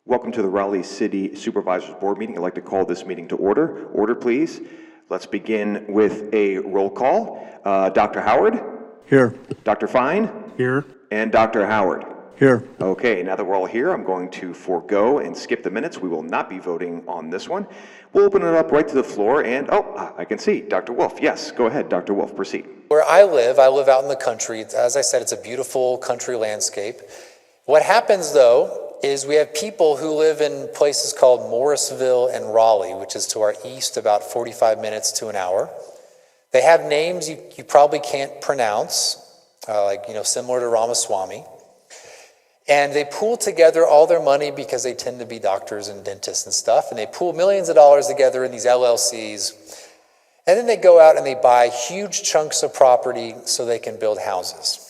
Welcome to the Raleigh City Supervisors Board meeting. I'd like to call this meeting to order. Order, please. Let's begin with a roll call. Dr. Howard? Here. Dr. Fine? Here. And Dr. Howard? Here. Okay, now that we're all here, I'm going to forego and skip the minutes. We will not be voting on this one. We'll open it up right to the floor, and I can see Dr. Wolfe. Yes, go ahead, Dr. Wolfe, proceed. Where I live out in the country. As I said, it's a beautiful country landscape. What happens, though, is we have people who live in places called Morrisville and Raleigh, which is to our east about 45 minutes to an hour. They have names you probably can't pronounce, similar to Ramaswamy. And they pool together all their money because they tend to be doctors and dentists and stuff, and they pool millions of dollars together in these LLCs. And then they go out and they buy huge chunks of property so they can build houses.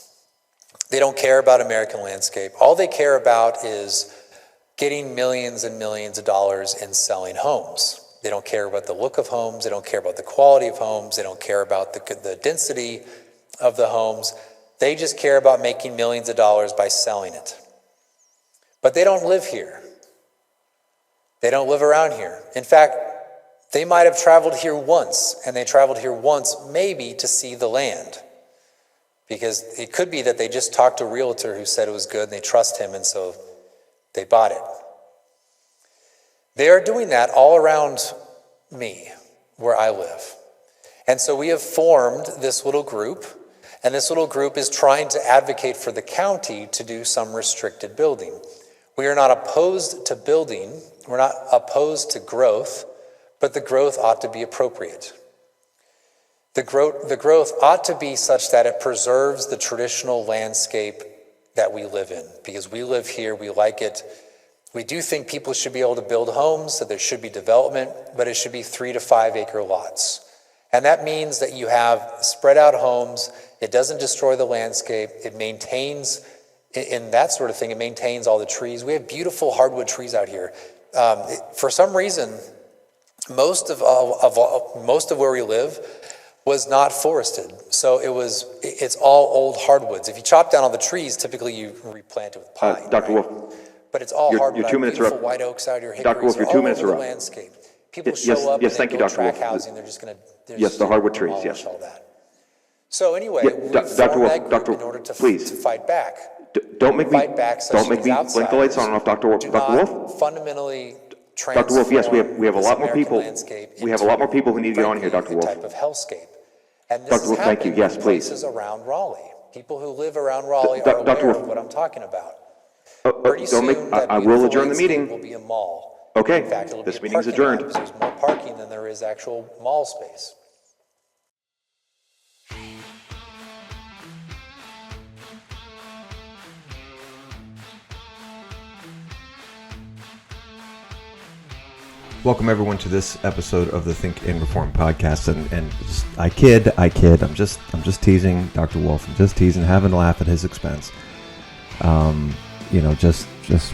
They don't care about American landscape. All they care about is getting millions and millions of dollars and selling homes. They don't care about the look of homes. They don't care about the quality of homes. They don't care about the density of the homes. They just care about making millions of dollars by selling it. But they don't live here. They don't live around here. In fact, they might have traveled here once, and they traveled here once maybe to see the land. Because it could be that they just talked to a realtor who said it was good and they trust him, and so they bought it. They are doing that all around me, where I live. And so we have formed this little group, and this little group is trying to advocate for the county to do some restricted building. We are not opposed to building, we're not opposed to growth, but the growth ought to be appropriate. The growth ought to be such that it preserves the traditional landscape that we live in, because we live here, we like it. We do think people should be able to build homes, that there should be development, but it should be 3 to 5 acre lots. And that means that you have spread out homes, it doesn't destroy the landscape, it maintains, in that sort of thing, it maintains all the trees. We have beautiful hardwood trees out here. For some reason, most of where we live was not forested. So it's all old hardwoods. If you chop down all the trees, typically you replant it with pine. Dr. Right? Wolfe. But it's all hardwood. Your 2 minutes are up. White oaks out here, hickories, Dr. Wolfe, your 2 minutes are up. Landscape. People show up and they build track housing. They're just going to yes, the hardwood trees. Yes. All that. So anyway, Dr. Wolfe, in order to fight back. Don't make me blink the lights on and off, Dr. Wolfe. Dr. Wolfe. Fundamentally. Dr. Wolfe, yes, we have a lot more people. We have a lot more people who need to get on here, Dr. Wolfe. Type of hellscape. And this Dr. Wolfe, thank you. Yes, please. Places around Raleigh. People who live around Raleigh are aware of what I'm talking about. Pretty soon, I will adjourn the meeting. Will be a mall. Okay, in fact, this meeting is adjourned. There's more parking than there is actual mall space. Welcome everyone to this episode of the Think and Reform podcast, and just, I kid. I'm just teasing Dr. Wolfe. I'm just teasing, having a laugh at his expense. Just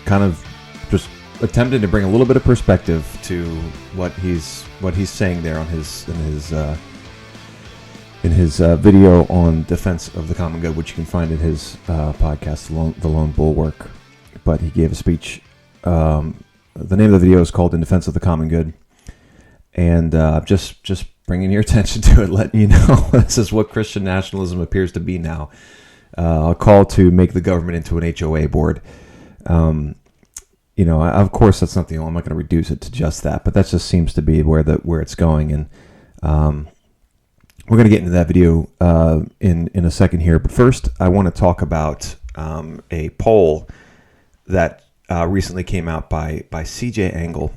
kind of just attempting to bring a little bit of perspective to what he's saying there on in his video on defense of the common good, which you can find in his podcast, The Lone Bulwark. But he gave a speech. The name of the video is called In Defense of the Common Good. And just bringing your attention to it, letting you know this is what Christian nationalism appears to be now. A call to make the government into an HOA board. Of course, that's not the only. I'm not going to reduce it to just that, but that just seems to be where it's going. And we're going to get into that video in a second here. But first, I want to talk about a poll that recently came out by CJ Angle.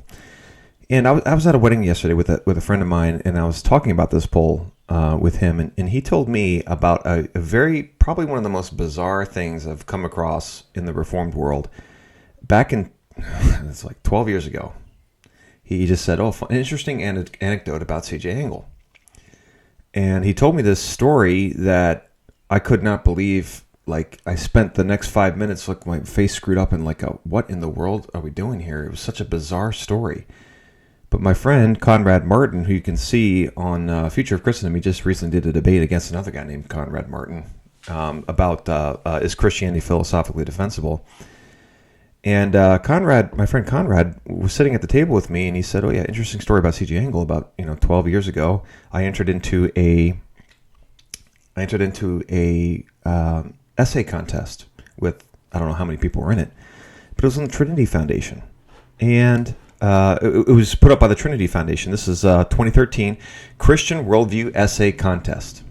And I was at a wedding yesterday with a friend of mine, and I was talking about this poll with him, and he told me about a very, probably one of the most bizarre things I've come across in the Reformed world. Back in, it's like 12 years ago, he just said, an interesting anecdote about CJ Angle. And he told me this story that I could not believe. Like, I spent the next 5 minutes, like, my face screwed up and what in the world are we doing here? It was such a bizarre story. But my friend, Conrad Martin, who you can see on Future of Christendom, he just recently did a debate against another guy named Conrad Martin about is Christianity philosophically defensible? And Conrad, my friend Conrad, was sitting at the table with me, and he said, "Oh yeah, interesting story about C.J. Engel. About 12 years ago, I entered into a essay contest with, I don't know how many people were in it, but it was on the Trinity Foundation, and it was put up by the Trinity Foundation. This is 2013 Christian Worldview Essay Contest."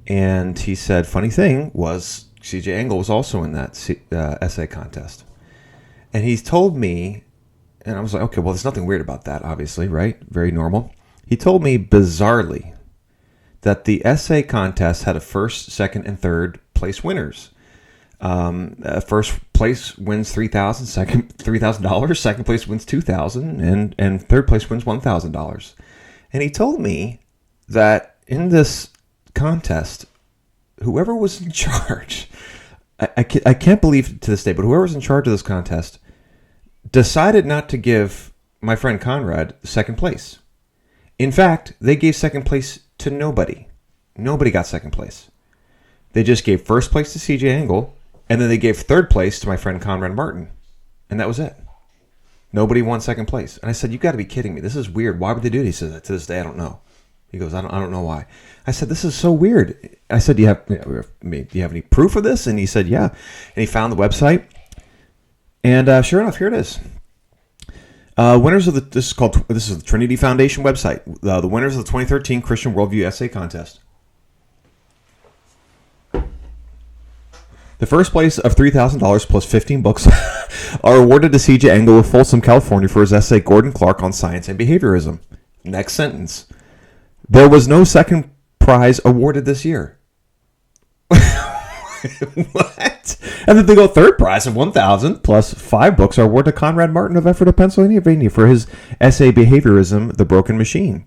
And he said, funny thing was, C.J. Engel was also in that essay contest. And he told me, and I was like, okay, well, there's nothing weird about that, obviously, right? Very normal. He told me, bizarrely, that the essay contest had a first, second, and third place winners. First place wins $3,000, second place wins $2,000, and third place wins $1,000. And he told me that in this contest, whoever was in charge, I can't believe it to this day, but whoever was in charge of this contest decided not to give my friend Conrad second place. In fact, they gave second place to nobody. Nobody got second place. They just gave first place to C.J. Engel, and then they gave third place to my friend Conrad Martin. And that was it. Nobody won second place. And I said, you got to be kidding me. This is weird. Why would they do it? He said, to this day, I don't know. He goes, I don't know why. I said, this is so weird. I said, do you have any proof of this? And he said, yeah. And he found the website. And sure enough, here it is. Winners of this is the Trinity Foundation website. The winners of the 2013 Christian Worldview Essay Contest. The first place of $3,000 plus 15 books are awarded to C.J. Engel of Folsom, California, for his essay Gordon Clark on Science and Behaviorism. Next sentence. There was no second prize awarded this year. What? And then they go, third prize of $1,000 plus 5 books are awarded to Conrad Martin of Ephrata, Pennsylvania, for his essay Behaviorism, The Broken Machine.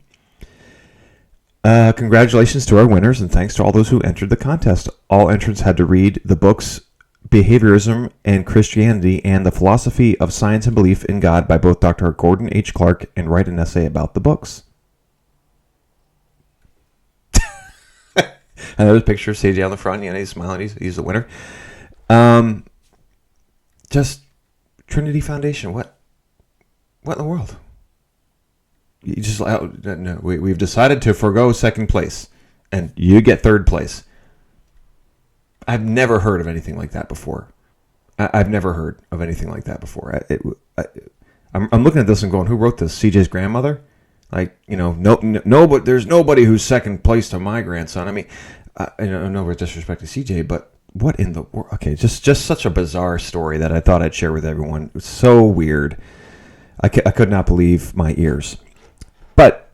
Congratulations to our winners, and thanks to all those who entered the contest. All entrants had to read the books Behaviorism and Christianity and the Philosophy of Science and Belief in God by both Dr. Gordon H. Clark and write an essay about the books. And there's a picture of CJ on the front. He's smiling. He's the winner. Just Trinity Foundation. What in the world? You just no. We've decided to forego second place, and you get third place. I've never heard of anything like that before. I've never heard of anything like that before. I'm looking at this and going, who wrote this? CJ's grandmother? Like, no, but there's nobody who's second place to my grandson. I mean, no disrespect to CJ, but what in the world? Okay, just such a bizarre story that I thought I'd share with everyone. It was so weird. I could not believe my ears. But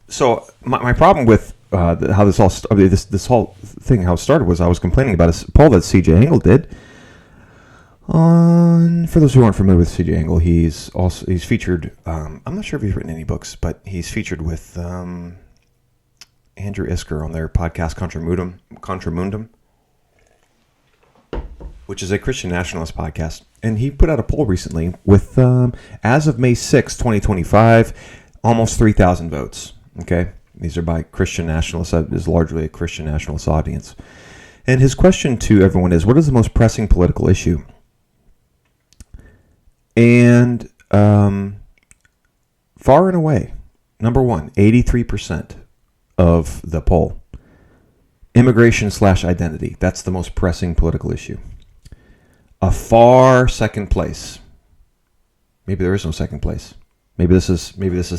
so my problem with how this all this whole thing how it started was I was complaining about a poll that C.J. Engel did. For those who aren't familiar with C.J. Engel, he's featured. I'm not sure if he's written any books, but he's featured with Andrew Isker on their podcast Contra Mundum, which is a Christian Nationalist podcast. And he put out a poll recently with, as of May 6, 2025, almost 3,000 votes. Okay, these are by Christian Nationalists. That is largely a Christian Nationalist audience. And his question to everyone is, what is the most pressing political issue? And far and away, number one, 83% of the poll, immigration/identity. That's the most pressing political issue. A far second place. Maybe there is no second place. Maybe this is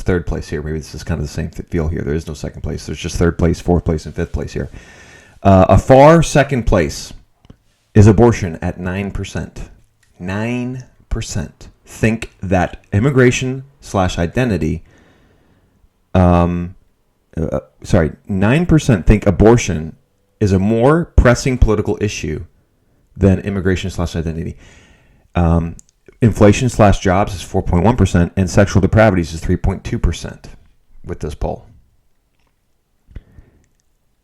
third place here. Maybe this is kind of the same feel here. There is no second place. There's just third place, fourth place, and fifth place here. A far second place is abortion at 9%. 9% think that immigration/identity. 9% think abortion is a more pressing political issue than immigration/identity. Inflation/jobs is 4.1%, and sexual depravities is 3.2% with this poll.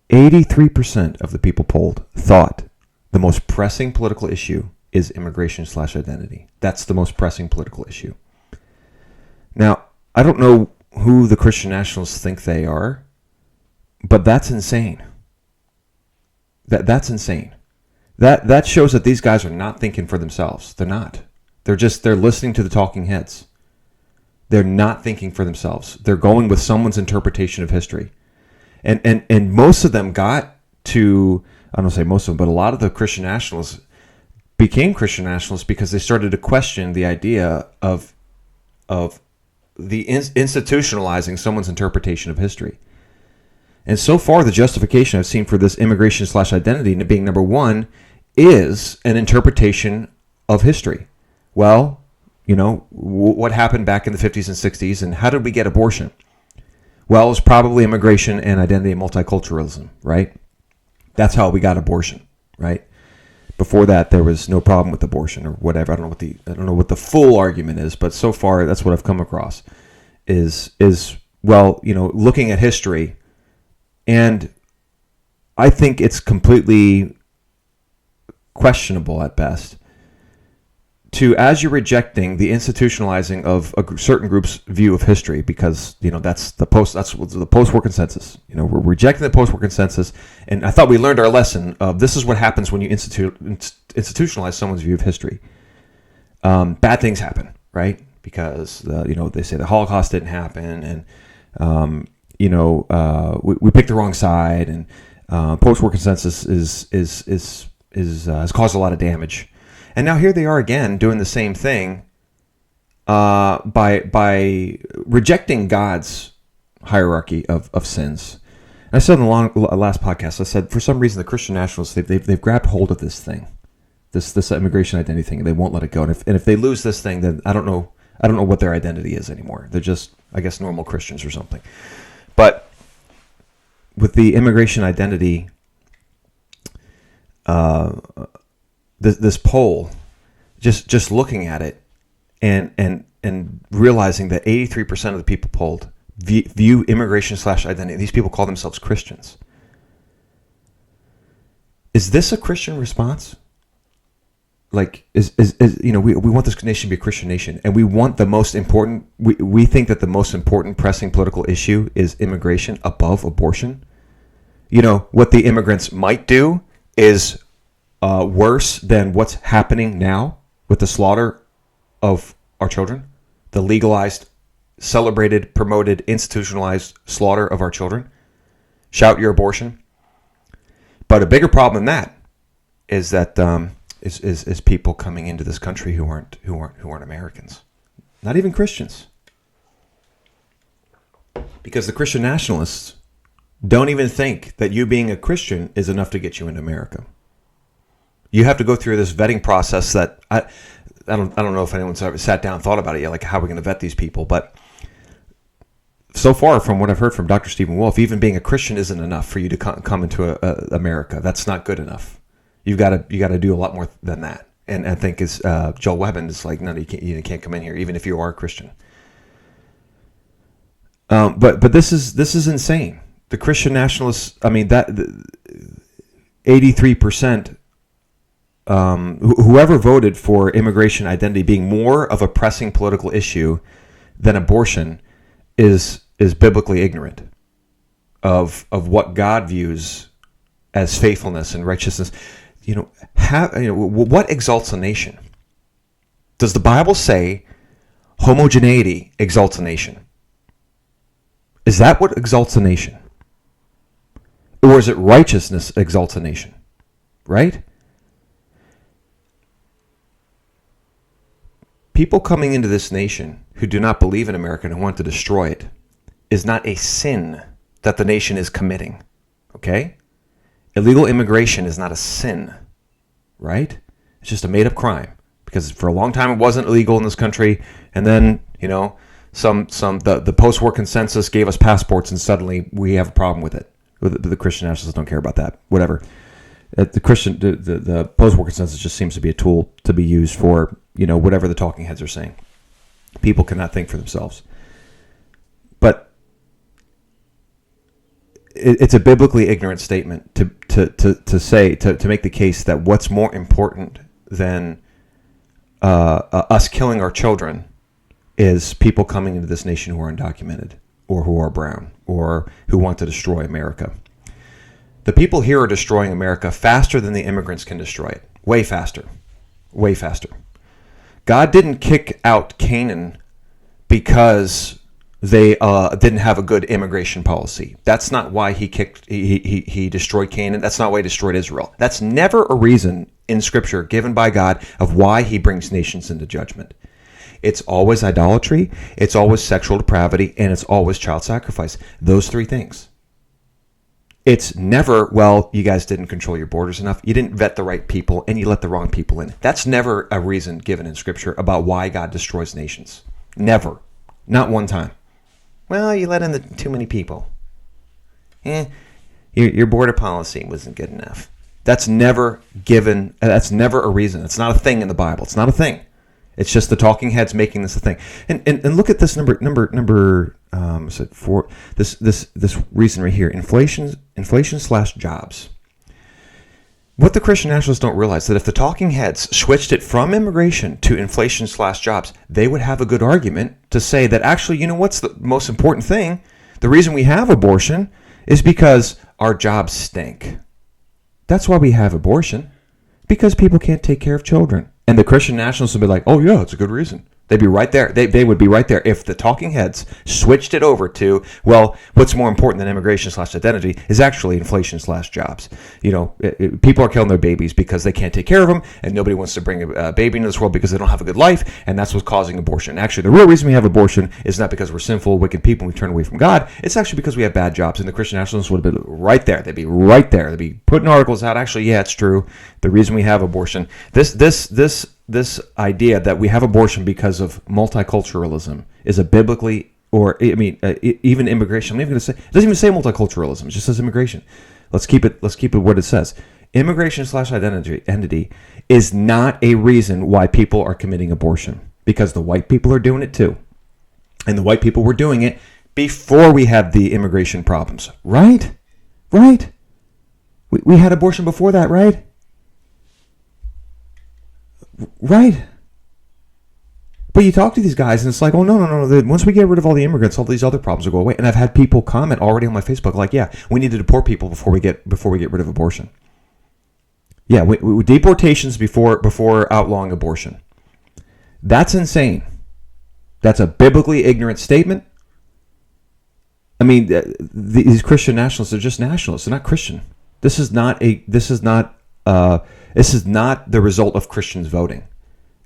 83% of the people polled thought the most pressing political issue is immigration/identity. That's the most pressing political issue. Now, I don't know who the Christian Nationalists think they are, but that's insane. That's insane. That shows that these guys are not thinking for themselves. They're not. They're listening to the talking heads. They're not thinking for themselves. They're going with someone's interpretation of history. And most of them got to, I don't say most of them, but a lot of the Christian nationalists became Christian nationalists because they started to question the idea of the institutionalizing someone's interpretation of history. And so far, the justification I've seen for this immigration/identity being number one is an interpretation of history. Well, what happened back in the 50s and 60s, and how did we get abortion? Well, it was probably immigration and identity and multiculturalism, right? That's how we got abortion, right? Before that, there was no problem with abortion or whatever. I don't know what the full argument is, but so far, that's what I've come across. Is looking at history, and I think it's completely questionable at best as you're rejecting the institutionalizing of a certain group's view of history, because that's the post-war consensus. We're rejecting the post-war consensus, and I thought we learned our lesson of this is what happens when you institutionalize someone's view of history. Bad things happen, right? Because they say the Holocaust didn't happen, and we picked the wrong side, and post-war consensus has caused a lot of damage. And now here they are again doing the same thing by rejecting God's hierarchy of sins. And I said in the last podcast, I said for some reason the Christian nationalists they've grabbed hold of this thing, this immigration identity thing, and they won't let it go. And if they lose this thing, then I don't know what their identity is anymore. They're just, I guess, normal Christians or something. But with the immigration identity, this poll, just looking at it and realizing that 83% of the people polled view immigration/identity. These people call themselves Christians. Is this a Christian response? Like, we want this nation to be a Christian nation, and we want the most important. We think that the most important pressing political issue is immigration above abortion. What the immigrants might do is worse than what's happening now with the slaughter of our children, the legalized, celebrated, promoted, institutionalized slaughter of our children. Shout your abortion. But a bigger problem than that is that is people coming into this country who aren't Americans, not even Christians, because the Christian nationalists don't even think that you being a Christian is enough to get you into America. You have to go through this vetting process that I don't know if anyone's ever sat down and thought about it yet, like how we're going to vet these people. But so far, from what I've heard from Dr. Stephen Wolfe, even being a Christian isn't enough for you to come into America. That's not good enough. You got to do a lot more than that. And I think Joel Webbin is like, no, you can't come in here, even if you are a Christian. But this is insane. The Christian nationalists, I mean, that 83%. Whoever voted for immigration identity being more of a pressing political issue than abortion is biblically ignorant of what God views as faithfulness and righteousness. What exalts a nation? Does the Bible say homogeneity exalts a nation? Is that what exalts a nation? Or is it righteousness exalts a nation? Right? People coming into this nation who do not believe in America and want to destroy it is not a sin that the nation is committing. Okay? Illegal immigration is not a sin, right? It's just a made-up crime, because for a long time it wasn't illegal in this country, and then the post-war consensus gave us passports, and suddenly we have a problem with it. The Christian nationalists don't care about that. Whatever. The post-war consensus just seems to be a tool to be used for whatever the talking heads are saying. People cannot think for themselves. But it's a biblically ignorant statement to say to make the case that what's more important than us killing our children is people coming into this nation who are undocumented or who are brown or who want to destroy America. The people here are destroying America faster than the immigrants can destroy it. Way faster. Way faster. God didn't kick out Canaan because they didn't have a good immigration policy. That's not why he destroyed Canaan. That's not why he destroyed Israel. That's never a reason in Scripture given by God of why he brings nations into judgment. It's always idolatry, it's always sexual depravity, and it's always child sacrifice. Those three things. It's never, well, you guys didn't control your borders enough, you didn't vet the right people, and you let the wrong people in. That's never a reason given in Scripture about why God destroys nations. Never. Not one time. Well, you let in too many people. Your border policy wasn't good enough. That's never given, that's never a reason. It's not a thing in the Bible. It's not a thing. It's just the talking heads making this a thing. And look at this number four. This reason right here. Inflation/jobs. What the Christian Nationalists don't realize that if the talking heads switched it from immigration to inflation/jobs, they would have a good argument to say that actually, you know what's the most important thing? The reason we have abortion is because our jobs stink. That's why we have abortion. Because people can't take care of children. And the Christian Nationalists would be like, oh yeah, it's a good reason. They'd be right there. They would be right there if the talking heads switched it over to, well, what's more important than immigration/identity is actually inflation/jobs. You know, people are killing their babies because they can't take care of them, and nobody wants to bring a baby into this world because they don't have a good life, and that's what's causing abortion. Actually, the real reason we have abortion is not because we're sinful, wicked people, and we turn away from God. It's actually because we have bad jobs, and the Christian Nationalists would have been right there. They'd be right there. They'd be putting articles out. Actually, yeah, it's true. The reason we have abortion, this idea that we have abortion because of multiculturalism is a biblically, or I mean, even immigration. I'm not even going to say, it doesn't even say multiculturalism. It just says immigration. Let's keep it what it says. Immigration/identity is not a reason why people are committing abortion, because the white people are doing it too, and the white people were doing it before we had the immigration problems. Right? We had abortion before that, right? Right. But you talk to these guys and it's like, oh, no. Once we get rid of all the immigrants, all these other problems will go away. And I've had people comment already on my Facebook like, yeah, we need to deport people before we get rid of abortion. Yeah, we deportations before outlawing abortion. That's insane. That's a biblically ignorant statement. I mean, these Christian nationalists are just nationalists. They're not Christian. This is not the result of Christians voting.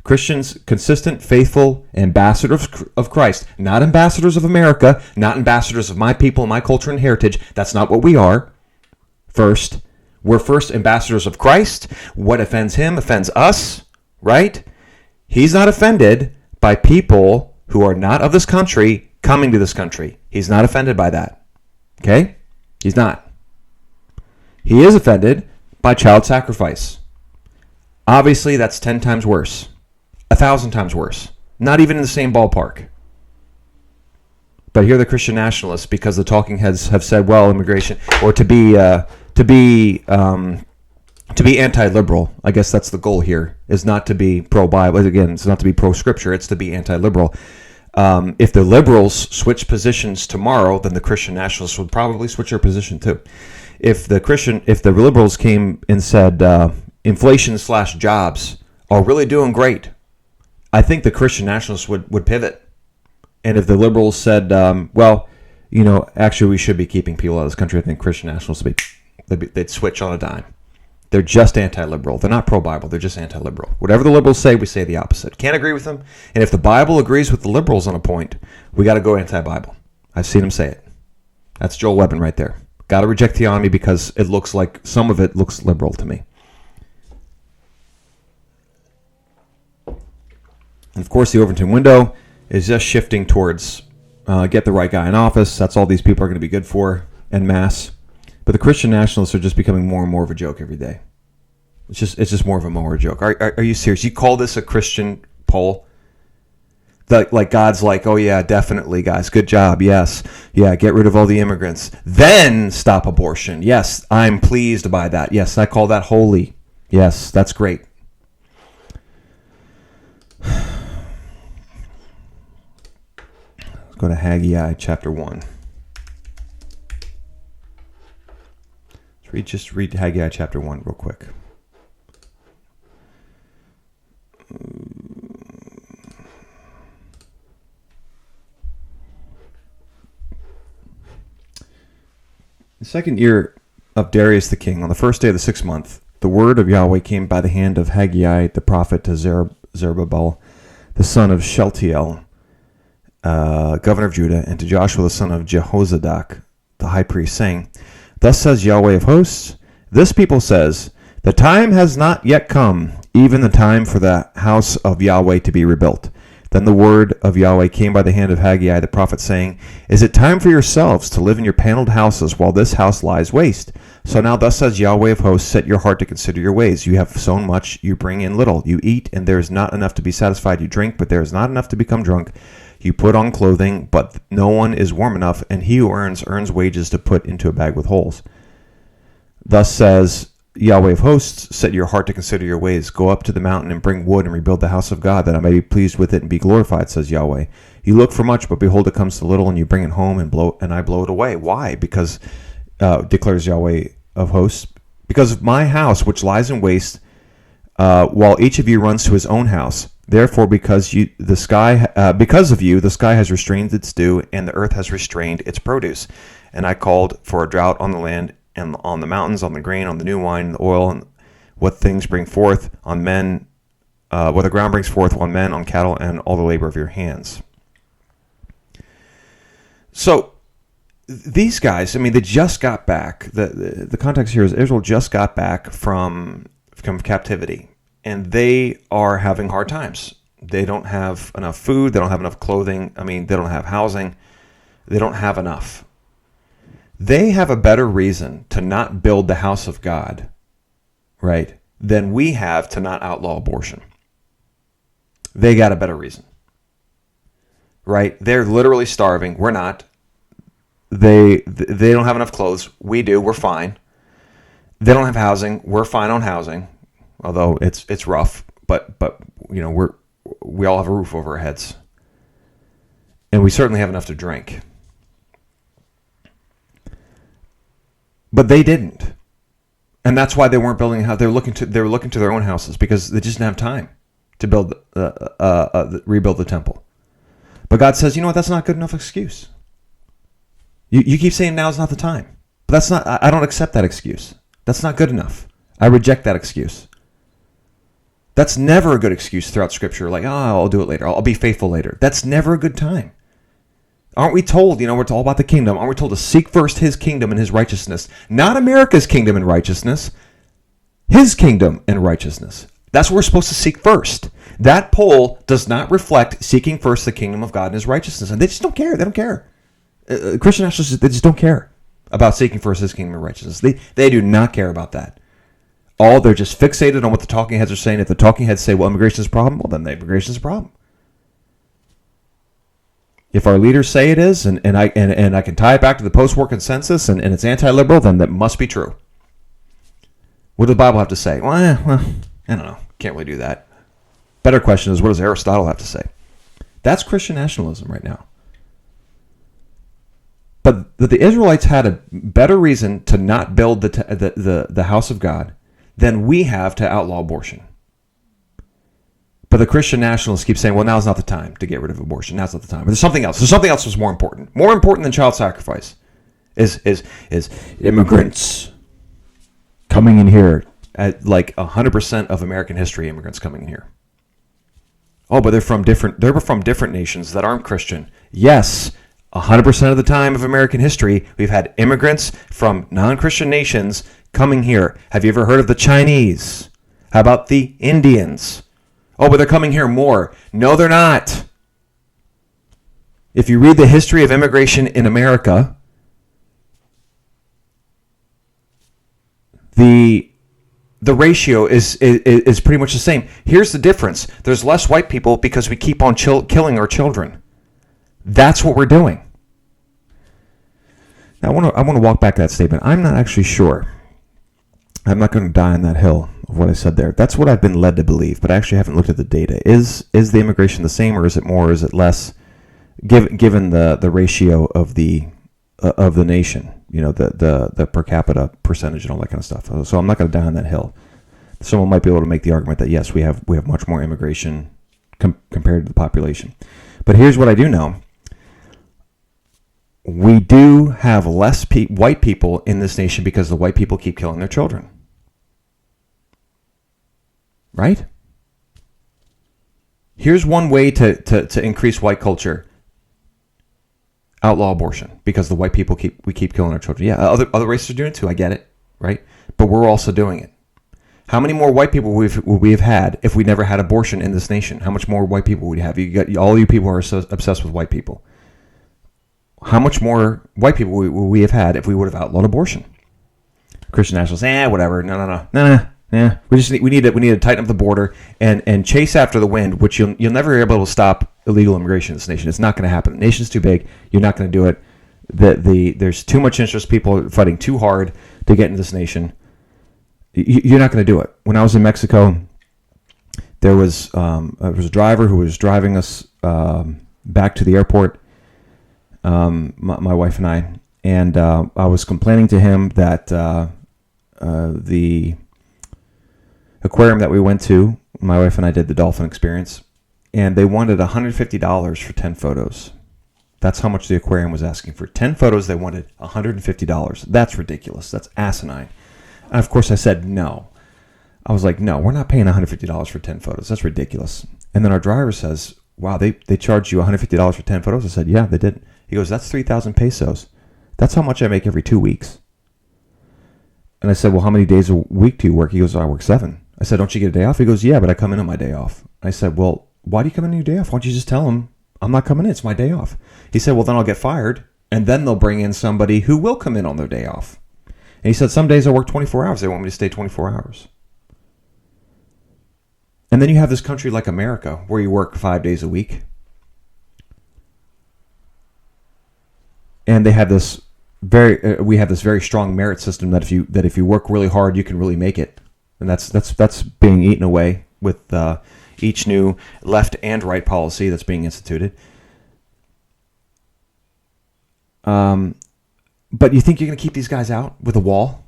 Christians, consistent, faithful ambassadors of Christ, not ambassadors of America, not ambassadors of my people, my culture and heritage. That's not what we are. First, we're first ambassadors of Christ. What offends him offends us, right? He's not offended by people who are not of this country coming to this country. He's not offended by that. Okay? He's not. He is offended by child sacrifice. Obviously, that's 10 times worse. 1,000 times worse. Not even in the same ballpark. But here the Christian Nationalists, because the talking heads have said, well, immigration, or to be anti-liberal. I guess that's the goal here, is not to be pro-Bible. Again, it's not to be pro-Scripture. It's to be anti-liberal. If the liberals switch positions tomorrow, then the Christian Nationalists would probably switch their position too. If the liberals came and said inflation/jobs are really doing great, I think the Christian Nationalists would pivot. And if the liberals said, well, you know, actually we should be keeping people out of this country, I think Christian Nationalists they'd switch on a dime. They're just anti-liberal. They're not pro-Bible. They're just anti-liberal. Whatever the liberals say, we say the opposite. Can't agree with them. And if the Bible agrees with the liberals on a point, we got to go anti-Bible. I've seen them say it. That's Joel Webben right there. Got to reject theonomy because it looks like some of it looks liberal to me. And of course, the Overton window is just shifting towards get the right guy in office. That's all these people are going to be good for en masse. But the Christian Nationalists are just becoming more and more of a joke every day. It's just more of a joke. Are you serious? You call this a Christian poll? Like God's like, oh yeah, definitely, guys, good job, yes, yeah, get rid of all the immigrants, then stop abortion. Yes, I'm pleased by that. Yes, I call that holy. Yes, that's great. Let's go to Haggai chapter 1. Let's Just read Haggai chapter 1 real quick. The second year of Darius the king, on the first day of the 6th month, the word of Yahweh came by the hand of Haggai the prophet to Zerubbabel, the son of Shealtiel, governor of Judah, and to Joshua the son of Jehozadak, the high priest, saying, Thus says Yahweh of hosts, this people says, the time has not yet come, even the time for the house of Yahweh to be rebuilt. Then the word of Yahweh came by the hand of Haggai the prophet, saying, Is it time for yourselves to live in your paneled houses while this house lies waste? So now thus says Yahweh of hosts, set your heart to consider your ways. You have sown much, you bring in little. You eat, and there is not enough to be satisfied. You drink, but there is not enough to become drunk. You put on clothing, but no one is warm enough, and he who earns wages to put into a bag with holes. Thus says Yahweh of hosts, set your heart to consider your ways. Go up to the mountain and bring wood and rebuild the house of God, that I may be pleased with it and be glorified, says Yahweh. You look for much, but behold, it comes to little, and you bring it home and I blow it away. Why? Because, declares Yahweh of hosts, because of my house which lies in waste, while each of you runs to his own house. Therefore, because of you, the sky has restrained its dew, and the earth has restrained its produce. And I called for a drought on the land, and on the mountains, on the grain, on the new wine, the oil, and what things bring forth on men, what the ground brings forth on men, on cattle, and all the labor of your hands. So these guys, I mean, they just got back. The context here is Israel just got back from captivity, and they are having hard times. They don't have enough food. They don't have enough clothing. I mean, they don't have housing. They don't have enough. They have a better reason to not build the house of God, right, than we have to not outlaw abortion. They got a better reason, right? They're literally starving. We're not. They don't have enough clothes. We do. We're fine. They don't have housing. We're fine on housing, although it's rough. But you know, we all have a roof over our heads, and we certainly have enough to drink. But they didn't, and that's why they weren't building a house. They were looking to their own houses because they just didn't have time to build rebuild the temple. But God says, you know what? That's not a good enough excuse. You keep saying now is not the time, but that's not. I don't accept that excuse. That's not good enough. I reject that excuse. That's never a good excuse throughout Scripture. Like, I'll do it later. I'll be faithful later. That's never a good time. Aren't we told, it's all about the kingdom. Aren't we told to seek first his kingdom and his righteousness? Not America's kingdom and righteousness. His kingdom and righteousness. That's what we're supposed to seek first. That poll does not reflect seeking first the kingdom of God and his righteousness. And they just don't care. They don't care. Christian Nationalists, they just don't care about seeking first his kingdom and righteousness. They do not care about that. They're just fixated on what the talking heads are saying. If the talking heads say, well, immigration is a problem, well, then immigration is a problem. If our leaders say it is, and I can tie it back to the post-war consensus, and it's anti-liberal, then that must be true. What does the Bible have to say? Well, I don't know. Can't really do that. Better question is, what does Aristotle have to say? That's Christian nationalism right now. But the Israelites had a better reason to not build the house of God than we have to outlaw abortion. But the Christian nationalists keep saying, well, now's not the time to get rid of abortion. Now's not the time. But there's something else. There's something else that's more important. More important than child sacrifice is immigrants coming in here. At like 100% of American history, immigrants coming in here. Oh, but they're from different nations that aren't Christian. Yes, 100% of the time of American history, we've had immigrants from non-Christian nations coming here. Have you ever heard of the Chinese? How about the Indians? Oh, but they're coming here more. No, they're not. If you read the history of immigration in America, the ratio is pretty much the same. Here's the difference. There's less white people because we keep on killing our children. That's what we're doing. Now, I want to walk back that statement. I'm not actually sure. I'm not going to die on that hill of what I said there. That's what I've been led to believe, but I actually haven't looked at the data. Is the immigration the same, or is it more, or is it less, given the ratio of the of the nation. The per capita percentage and all that kind of stuff. So I'm not going to die on that hill. Someone might be able to make the argument that yes, we have much more immigration compared to the population. But here's what I do know. We do have less white people in this nation because the white people keep killing their children. Right? Here's one way to increase white culture. Outlaw abortion because the white people keep killing our children. Yeah, other races are doing it too. I get it, right? But we're also doing it. How many more white people would we have had if we never had abortion in this nation? How much more white people would we have? You got all you people are so obsessed with white people. How much more white people would we have had if we would have outlawed abortion? Christian Nationalist, whatever. No. We need to tighten up the border and chase after the wind, which you'll never be able to stop illegal immigration in this nation. It's not going to happen. The nation's too big. You're not going to do it. There's too much interest. People are fighting too hard to get into this nation. You're not going to do it. When I was in Mexico, there was a driver who was driving us back to the airport. My wife and I, and I was complaining to him that the aquarium that we went to, my wife and I did the dolphin experience, and they wanted $150 for 10 photos. That's how much the aquarium was asking for. 10 photos, they wanted $150. That's ridiculous. That's asinine. And of course I said no. I was like, no, we're not paying $150 for 10 photos. That's ridiculous. And then our driver says, wow, they charged you $150 for 10 photos? I said, yeah, they did. He goes, that's 3,000 pesos. That's how much I make every 2 weeks. And I said, well, how many days a week do you work? He goes, I work 7. I said, don't you get a day off? He goes, yeah, but I come in on my day off. I said, well, why do you come in on your day off? Why don't you just tell them I'm not coming in? It's my day off. He said, well, then I'll get fired, and then they'll bring in somebody who will come in on their day off. And he said, some days I work 24 hours. They want me to stay 24 hours. And then you have this country like America where you work 5 days a week. And they have this we have this very strong merit system that if you work really hard, you can really make it. And that's being eaten away with each new left and right policy that's being instituted. But you think you're going to keep these guys out with a wall?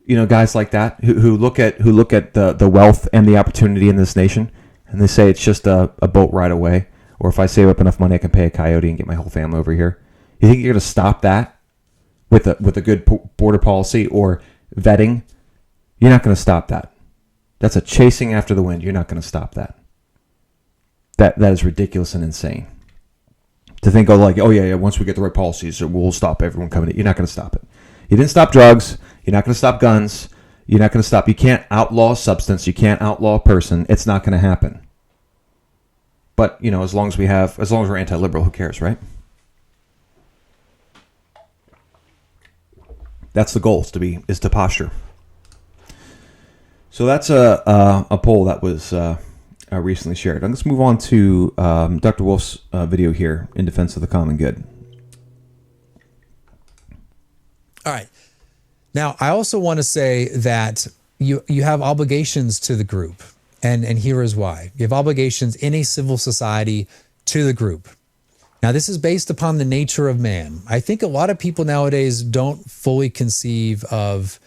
Guys like that who look at the wealth and the opportunity in this nation, and they say it's just a boat ride away, or if I save up enough money, I can pay a coyote and get my whole family over here. You think you're going to stop that with a good border policy or vetting? You're not going to stop that. That's a chasing after the wind. You're not going to stop that. That is ridiculous and insane. To think, oh yeah, once we get the right policies, we'll stop everyone coming in. You're not going to stop it. You didn't stop drugs. You're not going to stop guns. You're not going to stop. You can't outlaw a substance. You can't outlaw a person. It's not going to happen. But as long as we're anti-liberal, who cares, right? That's the goal, is to posture. So that's a poll that was recently shared. And let's move on to Dr. Wolfe's video here in defense of the common good. All right. Now, I also want to say that you have obligations to the group, and here is why. You have obligations in a civil society to the group. Now, this is based upon the nature of man. I think a lot of people nowadays don't fully conceive of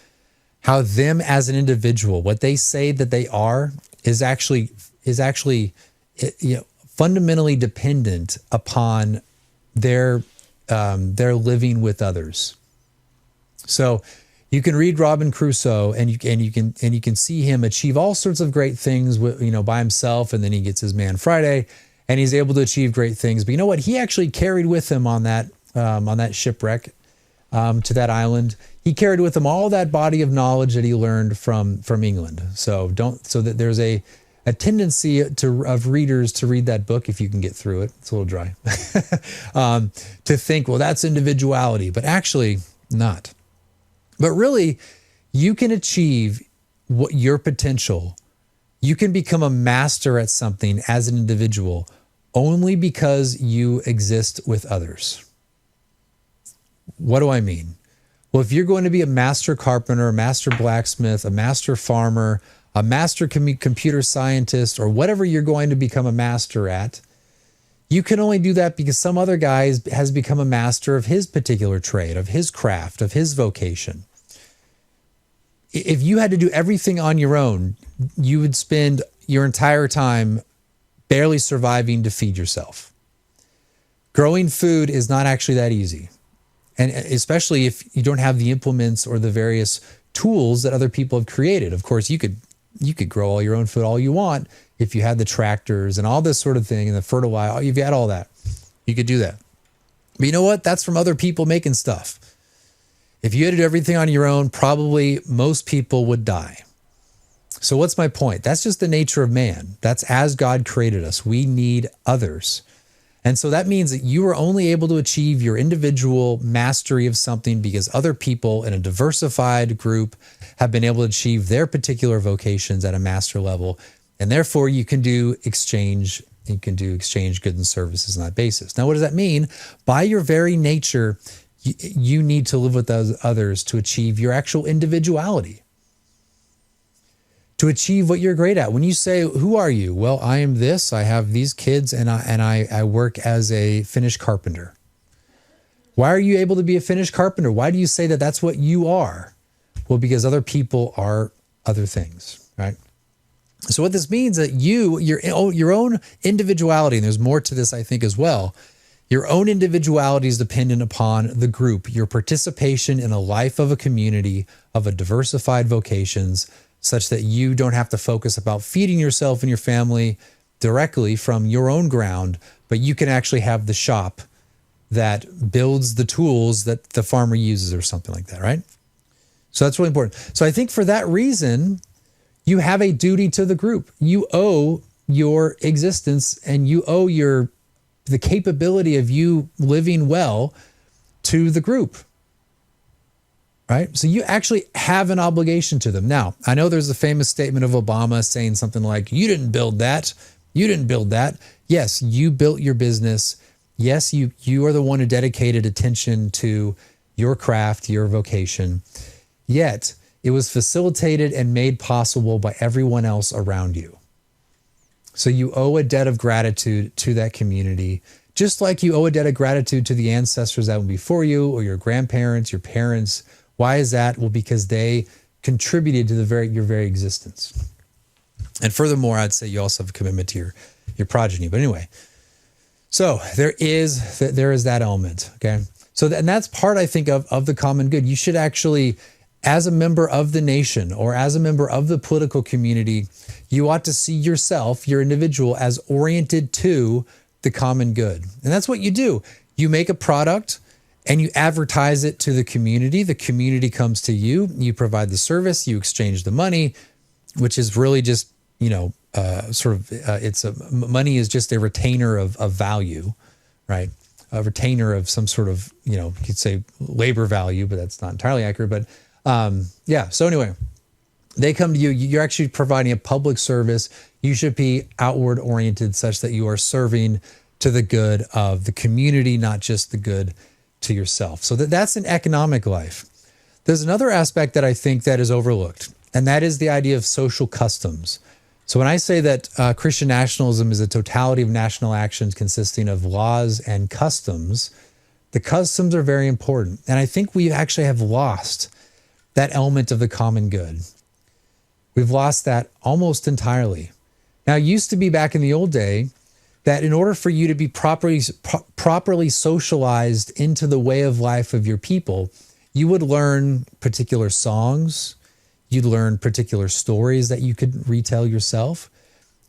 how them as an individual, what they say that they are, is actually fundamentally dependent upon their living with others. So you can read Robinson Crusoe, and you can see him achieve all sorts of great things, by himself, and then he gets his man Friday, and he's able to achieve great things. But you know what? He actually carried with him on that shipwreck to that island. He carried with him all that body of knowledge that he learned from England. So that there's a tendency of readers to read that book if you can get through it. It's a little dry. To think, well, that's individuality, but actually not. But really, you can achieve your potential. You can become a master at something as an individual only because you exist with others. What do I mean? Well, if you're going to be a master carpenter, a master blacksmith, a master farmer, a master computer scientist, or whatever you're going to become a master at, You can only do that because some other guy has become a master of his particular trade, of his craft, of his vocation. If you had to do everything on your own, you would spend your entire time barely surviving to feed yourself. Growing food is not actually that easy. And especially if you don't have the implements or the various tools that other people have created. Of course, you could grow all your own food all you want if you had the tractors and all this sort of thing and the fertilizer. You've got all that. You could do that. But you know what? That's from other people making stuff. If you had to do everything on your own, probably most people would die. So what's my point? That's just the nature of man. That's as God created us. We need others. And so that means that you are only able to achieve your individual mastery of something because other people in a diversified group have been able to achieve their particular vocations at a master level. And therefore you can do exchange. You can do exchange goods and services on that basis. Now, what does that mean? By your very nature, you need to live with those others to achieve your actual individuality, to achieve what you're great at. When you say, who are you? Well, I am this, I have these kids, and I work as a Finnish carpenter. Why are you able to be a Finnish carpenter? Why do you say that that's what you are? Well, because other people are other things, right? So what this means that your own individuality, and there's more to this, I think, as well, your own individuality is dependent upon the group, your participation in a life of a community, of a diversified vocations, such that you don't have to focus about feeding yourself and your family directly from your own ground, but you can actually have the shop that builds the tools that the farmer uses or something like that, right? So that's really important. So I think for that reason, you have a duty to the group. You owe your existence and you owe the capability of you living well to the group. Right? So you actually have an obligation to them. Now, I know there's a famous statement of Obama saying something like, you didn't build that. You didn't build that. Yes, you built your business. Yes, you are the one who dedicated attention to your craft, your vocation. Yet, it was facilitated and made possible by everyone else around you. So you owe a debt of gratitude to that community, just like you owe a debt of gratitude to the ancestors that went before you or your grandparents, your parents. Why is that? Well, because they contributed to your very existence. And furthermore, I'd say you also have a commitment to your progeny. But anyway, so there is that element, okay? So and that's part, I think, of the common good. You should actually, as a member of the nation or as a member of the political community, you ought to see yourself, your individual, as oriented to the common good. And that's what you do. You make a product and you advertise it to the community. The community comes to you. You provide the service. You exchange the money, which is really just, money is just a retainer of value, right? A retainer of some sort of, you could say labor value, but that's not entirely accurate. But so anyway, they come to you. You're actually providing a public service. You should be outward oriented such that you are serving to the good of the community, not just the good to yourself. So that's an economic life. There's another aspect that I think that is overlooked, and that is the idea of social customs. So when I say that Christian nationalism is a totality of national actions consisting of laws and customs, the customs are very important. And I think we actually have lost that element of the common good. We've lost that almost entirely. Now, it used to be back in the old day that in order for you to be properly socialized into the way of life of your people, you would learn particular songs, you'd learn particular stories that you could retell yourself,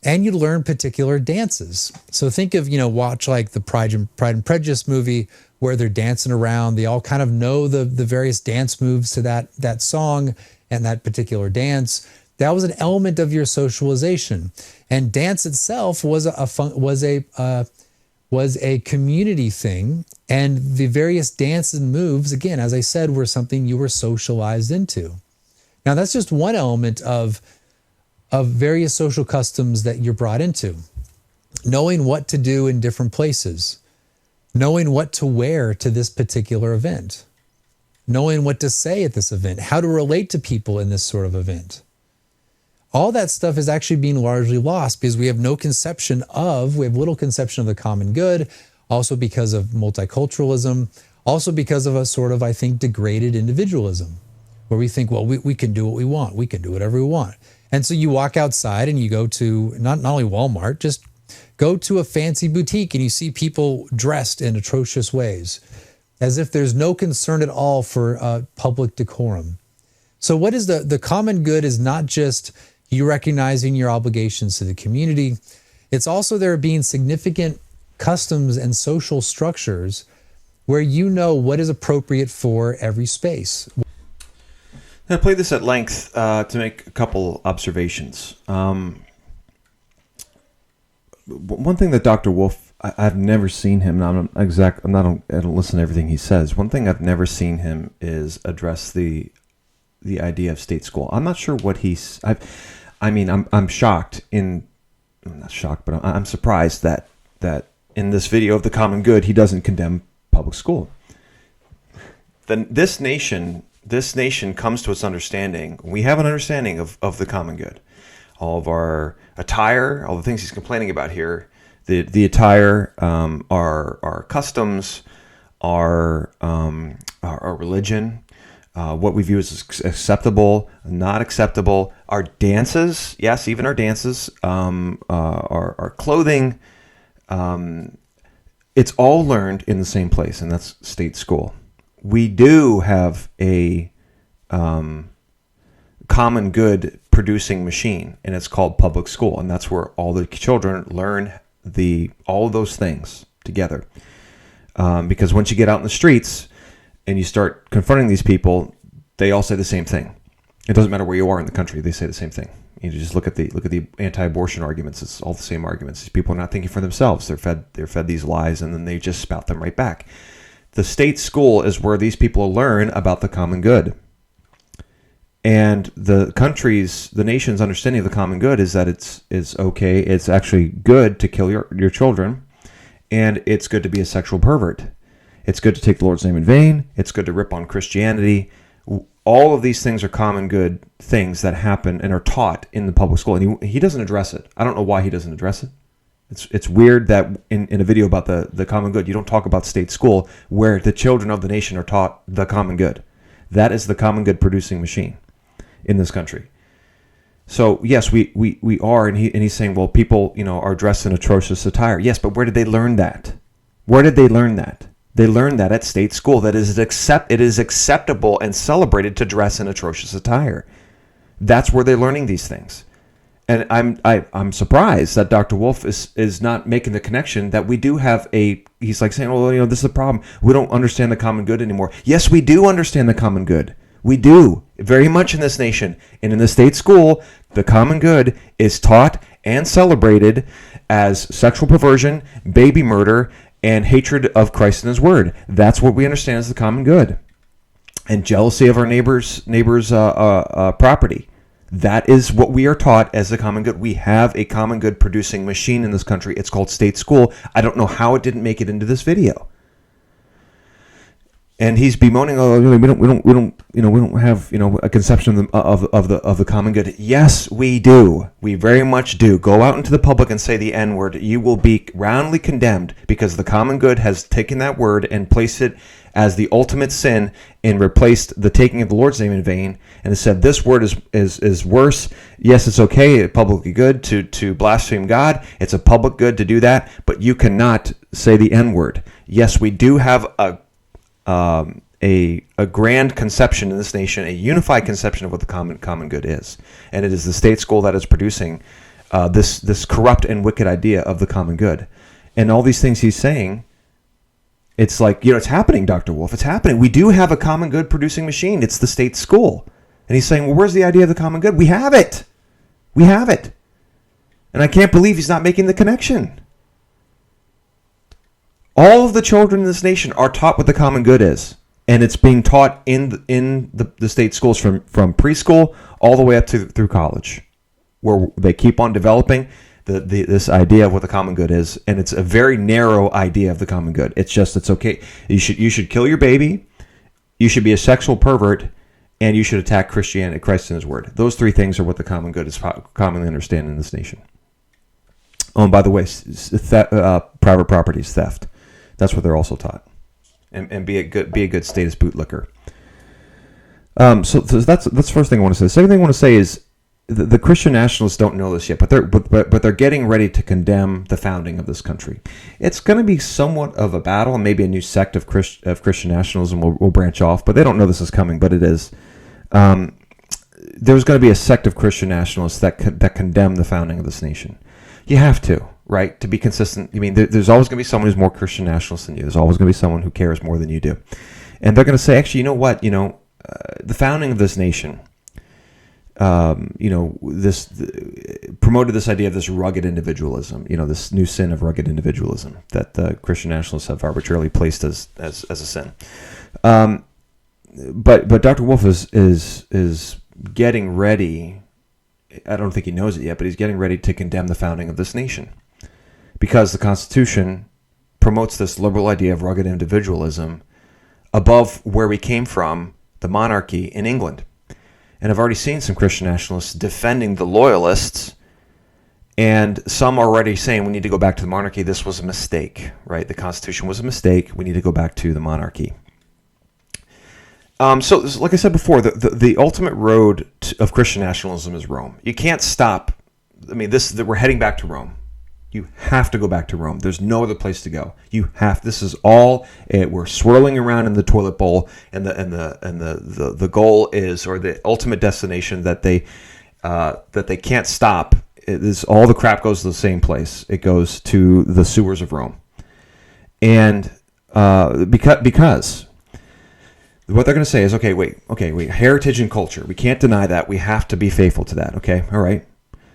and you'd learn particular dances. So think of, watch like the Pride and Prejudice movie where they're dancing around. They all kind of know the various dance moves to that song and that particular dance. That was an element of your socialization. And dance itself was a community thing. And the various dances and moves, again, as I said, were something you were socialized into. Now, that's just one element of various social customs that you're brought into. Knowing what to do in different places. Knowing what to wear to this particular event. Knowing what to say at this event. How to relate to people in this sort of event. all that stuff is actually being largely lost because we have little conception of the common good, also because of multiculturalism, also because of a sort of, I think, degraded individualism, where we think, well, we can do what we want. We can do whatever we want. And so you walk outside and you go to not only Walmart, just go to a fancy boutique and you see people dressed in atrocious ways, as if there's no concern at all for public decorum. So what is the common good is not just you recognizing your obligations to the community. It's also there being significant customs and social structures where you know what is appropriate for every space. I played this at length to make a couple observations. One thing that Dr. Wolfe, I've never seen him. I don't listen to everything he says. One thing I've never seen him is address the idea of state school. I'm not sure what I'm shocked. I'm not shocked, but I'm surprised that in this video of the common good, he doesn't condemn public school. Then this nation comes to its understanding. We have an understanding of the common good. All of our attire, all the things he's complaining about here, the attire, our customs, our religion, what we view as acceptable, not acceptable, our dances, yes, even our dances, our clothing, it's all learned in the same place, and that's state school. We do have a common good producing machine, and it's called public school, and that's where all the children learn all of those things together. Because once you get out in the streets and you start confronting these people, they all say the same thing. It doesn't matter where you are in the country; they say the same thing. You just look at the anti-abortion arguments. It's all the same arguments. These people are not thinking for themselves. They're fed these lies, and then they just spout them right back. The state school is where these people learn about the common good. And the nation's understanding of the common good is that it's okay. It's actually good to kill your children, and it's good to be a sexual pervert. It's good to take the Lord's name in vain. It's good to rip on Christianity. All of these things are common good things that happen and are taught in the public school, and he doesn't address it. I don't know why he doesn't address it. It's weird that in a video about the common good, you don't talk about state school where the children of the nation are taught the common good. That is the common good producing machine in this country. So yes, we are, and he's saying, well, people are dressed in atrocious attire. Yes, but where did they learn that? Where did they learn that? They learned that at state school. That it is acceptable and celebrated to dress in atrocious attire. That's where they're learning these things. And I'm surprised that Dr. Wolfe is not making the connection that we do have he's like saying, well, this is a problem. We don't understand the common good anymore. Yes, we do understand the common good. We do, very much in this nation. And in the state school, the common good is taught and celebrated as sexual perversion, baby murder, and hatred of Christ and his word. That's what we understand as the common good. And jealousy of our neighbor's property. That is what we are taught as the common good. We have a common good producing machine in this country. It's called state school. I don't know how it didn't make it into this video. And he's bemoaning, we don't have a conception of the common good. Yes, we do. We very much do. Go out into the public and say the N-word. You will be roundly condemned because the common good has taken that word and placed it as the ultimate sin and replaced the taking of the Lord's name in vain, and has said this word is worse. Yes, it's okay, it's publicly good to blaspheme God. It's a public good to do that, but you cannot say the N-word. Yes, we do have a grand conception in this nation, a unified conception of what the common good is, and it is the state school that is producing this corrupt and wicked idea of the common good, and all these things he's saying. It's like, it's happening, Dr. Wolfe. It's happening. We do have a common good producing machine. It's the state school, and he's saying, well, where's the idea of the common good? We have it. We have it, and I can't believe he's not making the connection. All of the children in this nation are taught what the common good is, and it's being taught in the state schools from preschool all the way up through college, where they keep on developing this idea of what the common good is, and it's a very narrow idea of the common good. It's okay. You should kill your baby. You should be a sexual pervert, and you should attack Christianity, Christ and his word. Those three things are what the common good is commonly understood in this nation. Oh, and by the way, private property is theft. That's what they're also taught. And be a good status bootlicker. So that's the first thing I want to say. The second thing I want to say is the Christian nationalists don't know this yet, but they're getting ready to condemn the founding of this country. It's going to be somewhat of a battle, and maybe a new sect of Christian nationalism will branch off, but they don't know this is coming, but it is. There's going to be a sect of Christian nationalists that condemn the founding of this nation. You have to, right, to be consistent. I mean, there's always going to be someone who's more Christian nationalist than you. There's always going to be someone who cares more than you do. And they're going to say, actually, you know what, the founding of this nation, promoted this idea of this rugged individualism, this new sin of rugged individualism that the Christian nationalists have arbitrarily placed as a sin. But Dr. Wolfe is getting ready. I don't think he knows it yet, but he's getting ready to condemn the founding of this nation because the Constitution promotes this liberal idea of rugged individualism above where we came from, the monarchy in England. And I've already seen some Christian nationalists defending the loyalists, and some already saying we need to go back to the monarchy. This was a mistake, right? The Constitution was a mistake. We need to go back to the monarchy. So, like I said before, the ultimate road of Christian nationalism is Rome. You can't stop. I mean, we're heading back to Rome. You have to go back to Rome. There's no other place to go. This is all. We're swirling around in the toilet bowl, and the goal is, or the ultimate destination that they can't stop. All the crap goes to the same place. It goes to the sewers of Rome, and because what they're going to say is, okay, wait, heritage and culture. We can't deny that. We have to be faithful to that. Okay, all right.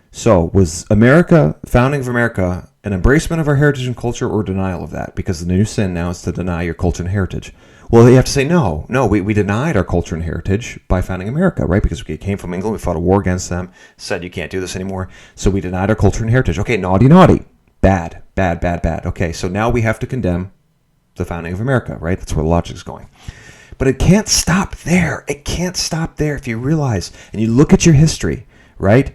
So was founding of America, an embracement of our heritage and culture or denial of that? Because the new sin now is to deny your culture and heritage. Well, you have to say, no, we denied our culture and heritage by founding America, right? Because we came from England, we fought a war against them, said you can't do this anymore. So we denied our culture and heritage. Okay, naughty, bad. Okay, so now we have to condemn the founding of America, right? That's where the logic's going. But it can't stop there. It can't stop there if you realize, and you look at your history, right?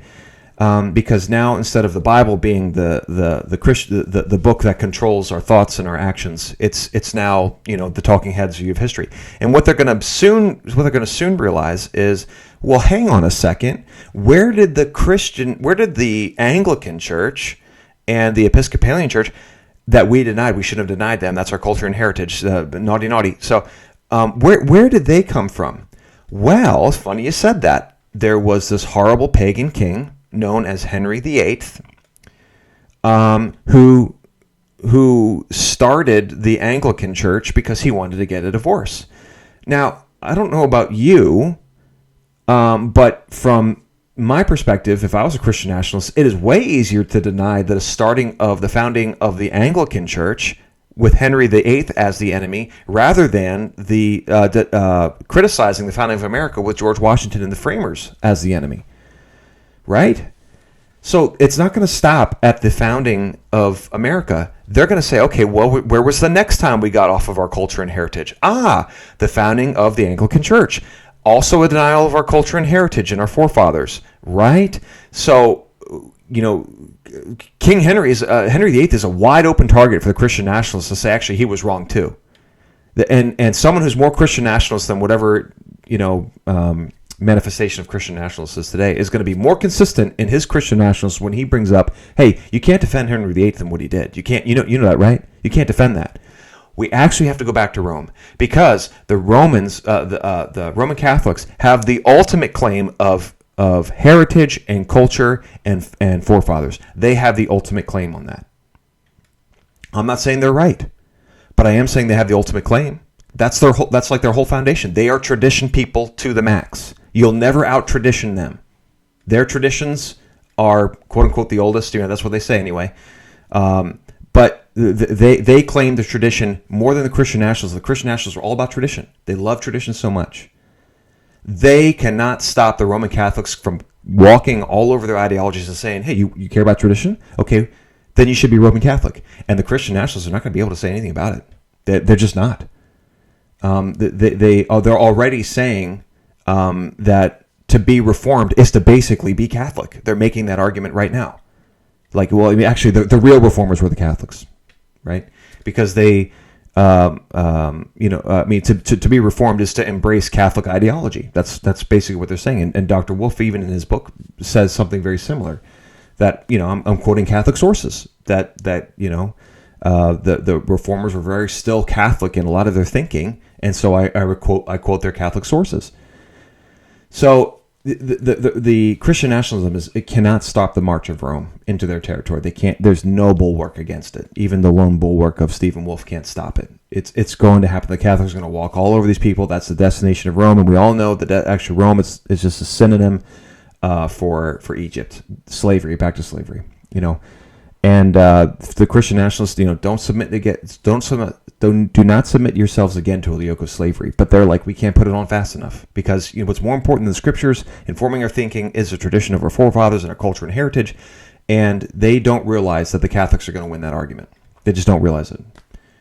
Because now, instead of the Bible being the book that controls our thoughts and our actions, it's now the talking heads view of history. And what they're going to soon realize is, well, hang on a second, where did the Anglican Church and the Episcopalian Church that we denied? We shouldn't have denied them. That's our culture and heritage. Naughty. So where did they come from? Well, it's funny you said that. There was this horrible pagan king known as Henry VIII, who started the Anglican Church because he wanted to get a divorce. Now, I don't know about you, but from my perspective, if I was a Christian nationalist, it is way easier to deny the founding of the Anglican Church with Henry VIII as the enemy, rather than criticizing the founding of America with George Washington and the framers as the enemy. Right? So it's not going to stop at the founding of America. They're going to say, okay, well, where was the next time we got off of our culture and heritage? The founding of the Anglican Church. Also a denial of our culture and heritage and our forefathers, right? So, King Henry VIII is a wide open target for the Christian nationalists to say, actually, he was wrong too. And someone who's more Christian nationalist than whatever, manifestation of Christian nationalists is today is going to be more consistent in his Christian nationalists when he brings up, hey, you can't defend Henry VIII than what he did. You can't, you know that, right? You can't defend that. We actually have to go back to Rome because the Romans, the Roman Catholics, have the ultimate claim of heritage and culture and forefathers. They have the ultimate claim on that. I'm not saying they're right, but I am saying they have the ultimate claim. That's like their whole foundation. They are tradition people to the max. You'll never out-tradition them. Their traditions are, quote-unquote, the oldest. That's what they say anyway. But they claim the tradition more than the Christian nationalists. The Christian nationalists are all about tradition. They love tradition so much. They cannot stop the Roman Catholics from walking all over their ideologies and saying, hey, you care about tradition? Okay, then you should be Roman Catholic. And the Christian nationalists are not going to be able to say anything about it. They're just not. They're already saying, that to be Reformed is to basically be Catholic. They're making that argument right now. Like, well, I mean, actually, the real Reformers were the Catholics, right? Because they, I mean, to be Reformed is to embrace Catholic ideology. That's basically what they're saying. And Dr. Wolfe, even in his book, says something very similar. That, I'm quoting Catholic sources. That the Reformers were very still Catholic in a lot of their thinking, and so I quote their Catholic sources. So the Christian nationalism it cannot stop the march of Rome into their territory. They can't. There's no bulwark against it. Even the lone bulwark of Stephen Wolfe can't stop it. It's going to happen. The Catholics are going to walk all over these people. That's the destination of Rome, and we all know that actually Rome is just a synonym for Egypt, slavery, back to slavery. And the Christian nationalists, do not submit yourselves again to a yoke of slavery. But they're like, we can't put it on fast enough because what's more important than the scriptures informing our thinking is the tradition of our forefathers and our culture and heritage. And they don't realize that the Catholics are going to win that argument. They just don't realize it.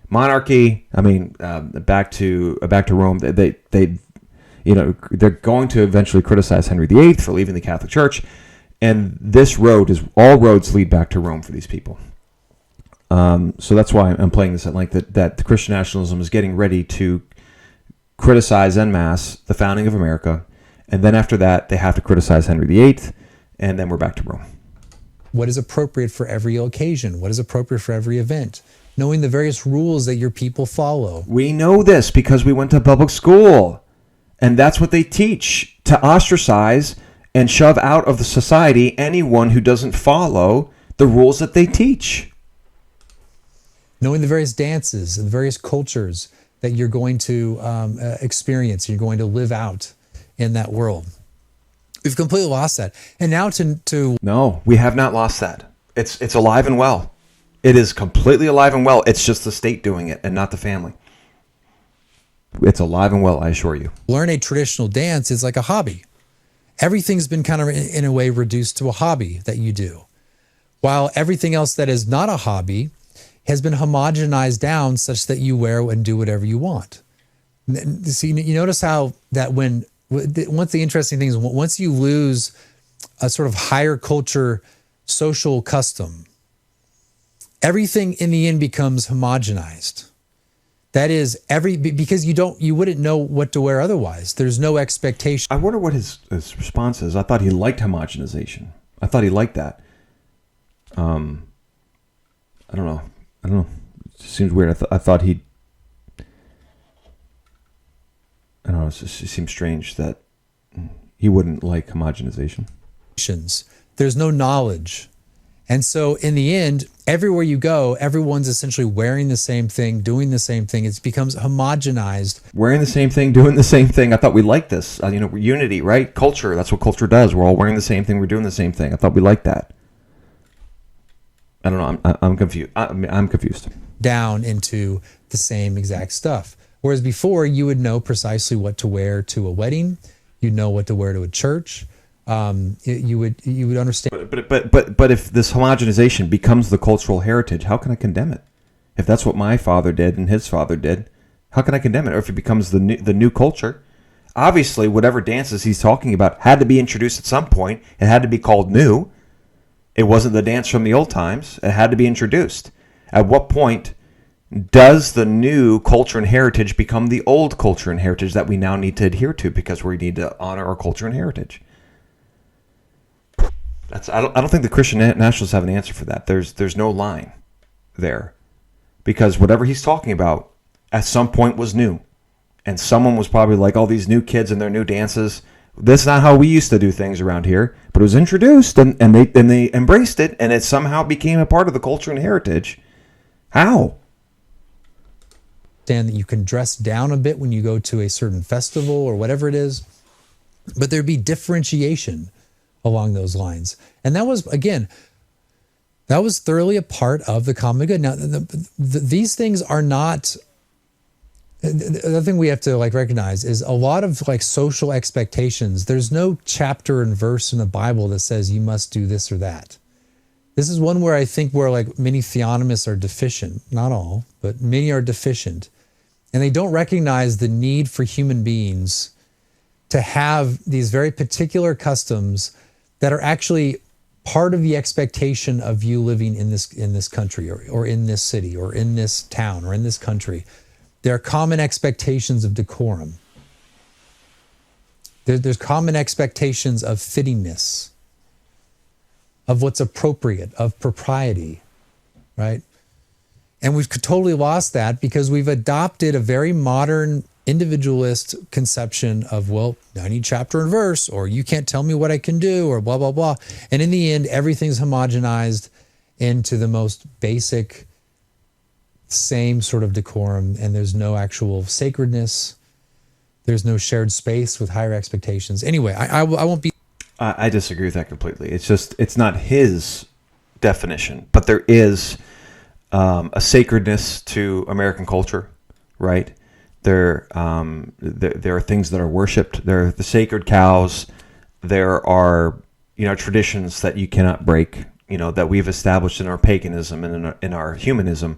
Monarchy. I mean, back to Rome. They're going to eventually criticize Henry VIII for leaving the Catholic Church. And this road all roads lead back to Rome for these people. So that's why I'm playing this at length, that the Christian nationalism is getting ready to criticize en masse the founding of America. And then after that, they have to criticize Henry VIII. And then we're back to Rome. What is appropriate for every occasion? What is appropriate for every event? Knowing the various rules that your people follow. We know this because we went to public school. And that's what they teach, to ostracize and shove out of the society anyone who doesn't follow the rules that they teach. Knowing the various dances and the various cultures that you're going to experience, you're going to live out in that world. We've completely lost that. And now to No, we have not lost that. It's alive and well. It is completely alive and well. It's just the state doing it and not the family. It's alive and well, I assure you. learn a traditional dance is like a hobby. Everything's been kind of in a way reduced to a hobby that you do, while everything else that is not a hobby has been homogenized down such that you wear and do whatever you want. See, you notice how that once the interesting thing is, once you lose a sort of higher culture social custom, everything in the end becomes homogenized. That is because you wouldn't know what to wear otherwise. There's no expectation. I wonder what his response is. I thought he liked homogenization. I thought he liked that. I don't know. It just seems weird. I thought he. I don't know. It seems strange that he wouldn't like homogenization. There's no knowledge. And so in the end, everywhere you go, everyone's essentially wearing the same thing, doing the same thing. It becomes homogenized. Wearing the same thing, doing the same thing. I thought we liked this. Unity, right? Culture. That's what culture does. We're all wearing the same thing. We're doing the same thing. I thought we liked that. I don't know. I'm confused. I'm confused. Down into the same exact stuff. Whereas before, you would know precisely what to wear to a wedding. You'd know what to wear to a church. You would understand. But if this homogenization becomes the cultural heritage, how can I condemn it? If that's what my father did and his father did, how can I condemn it? Or if it becomes the new culture, obviously whatever dances he's talking about had to be introduced at some point. It had to be called new. It wasn't the dance from the old times. It had to be introduced. At what point does the new culture and heritage become the old culture and heritage that we now need to adhere to because we need to honor our culture and heritage? I don't think the Christian nationalists have an answer for that. There's no line there, because whatever he's talking about at some point was new, and someone was probably like, all these new kids and their new dances. That's not how we used to do things around here, but it was introduced and they embraced it, and it somehow became a part of the culture and heritage. How? That you can dress down a bit when you go to a certain festival or whatever it is, but there'd be differentiation along those lines. And that was, again, that was thoroughly a part of the common good. Now, these things are not, the other thing we have to recognize is a lot of social expectations. There's no chapter and verse in the Bible that says you must do this or that. This is one where I think many theonomists are deficient, not all, but many are deficient. And they don't recognize the need for human beings to have these very particular customs that are actually part of the expectation of you living in this country or in this city or in this town or in this country. There are common expectations of decorum. There's common expectations of fittingness, of what's appropriate, of propriety, right? And we've totally lost that because we've adopted a very modern individualist conception of, well, I need chapter and verse, or you can't tell me what I can do, or blah, blah, blah. And in the end, everything's homogenized into the most basic, same sort of decorum, and there's no actual sacredness. There's no shared space with higher expectations. Anyway, I won't be... I disagree with that completely. It's just, it's not his definition, but there is a sacredness to American culture, right? There are things that are worshipped. There are the sacred cows. There are, traditions that you cannot break, that we've established in our paganism and in our humanism,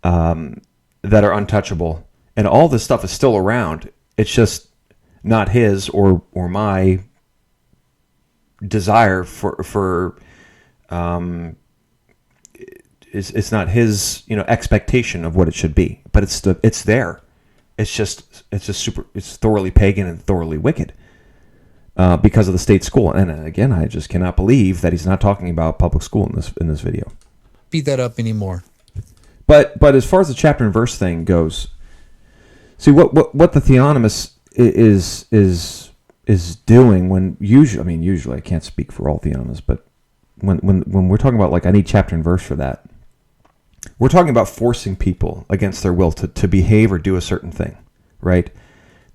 that are untouchable. And all this stuff is still around. It's just not his or my desire for it's not his expectation of what it should be, but it's there. It's thoroughly pagan and thoroughly wicked because of the state school. And again, I just cannot believe that he's not talking about public school in this video. Beat that up anymore. But as far as the chapter and verse thing goes, see what the theonomist is doing when usually I can't speak for all theonomists, but when we're talking about, like, I need chapter and verse for that, we're talking about forcing people against their will to behave or do a certain thing, right?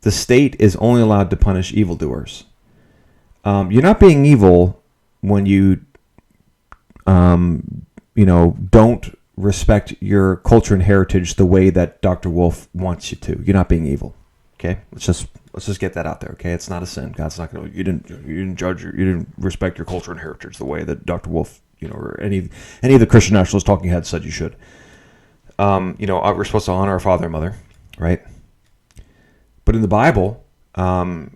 The state is only allowed to punish evildoers. You're not being evil when you don't respect your culture and heritage the way that Dr. Wolfe wants you to. You're not being evil. Okay, let's just get that out there. Okay, it's not a sin. God's not going to. You didn't judge. You didn't respect your culture and heritage the way that Dr. Wolfe, or any of the Christian Nationalist talking heads said you should. We're supposed to honor our father and mother, right? But in the Bible, I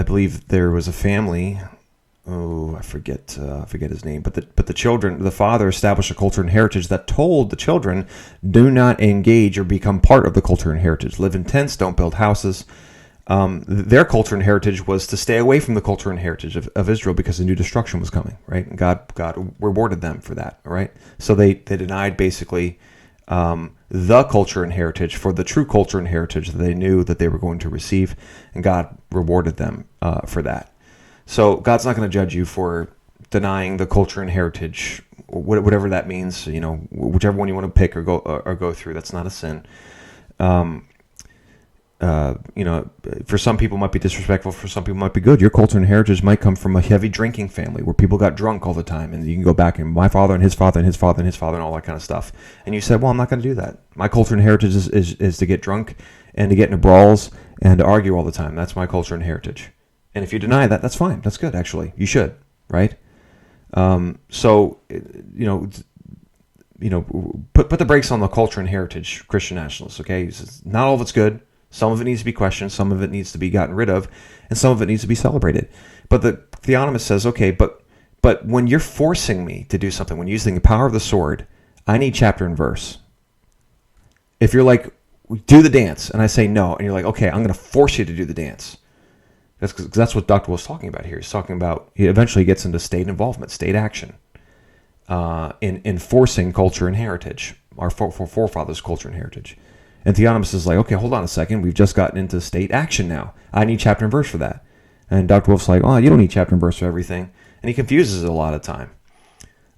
believe there was a family. Oh, I forget his name. But the father established a culture and heritage that told the children, do not engage or become part of the culture and heritage. Live in tents, don't build houses. Their culture and heritage was to stay away from the culture and heritage of Israel because a new destruction was coming, right? And God rewarded them for that, right? So they denied basically the culture and heritage for the true culture and heritage that they knew that they were going to receive, and God rewarded them for that. So God's not going to judge you for denying the culture and heritage, whatever that means. Whichever one you want to pick or go through, that's not a sin. For some people it might be disrespectful. For some people it might be good. Your culture and heritage might come from a heavy drinking family where people got drunk all the time, and you can go back and my father and his father and his father and his father and all that kind of stuff. And you said, well, I'm not going to do that. My culture and heritage is to get drunk and to get into brawls and to argue all the time. That's my culture and heritage. And if you deny that, that's fine. That's good, actually. You should, right? Put the brakes on the culture and heritage, Christian Nationalists, okay? Not all of it's good. Some of it needs to be questioned. Some of it needs to be gotten rid of. And some of it needs to be celebrated. But the theonomist says, okay, but when you're forcing me to do something, when using the power of the sword, I need chapter and verse. If you're like, do the dance, and I say no, and you're like, okay, I'm going to force you to do the dance. That's what Dr. Wolfe's talking about here. He's talking about, he eventually gets into state involvement, state action, in enforcing culture and heritage, our forefathers' culture and heritage. And theonomist is like, okay, hold on a second. We've just gotten into state action now. I need chapter and verse for that. And Dr. Wolfe's like, oh, you don't need chapter and verse for everything. And he confuses it a lot of time.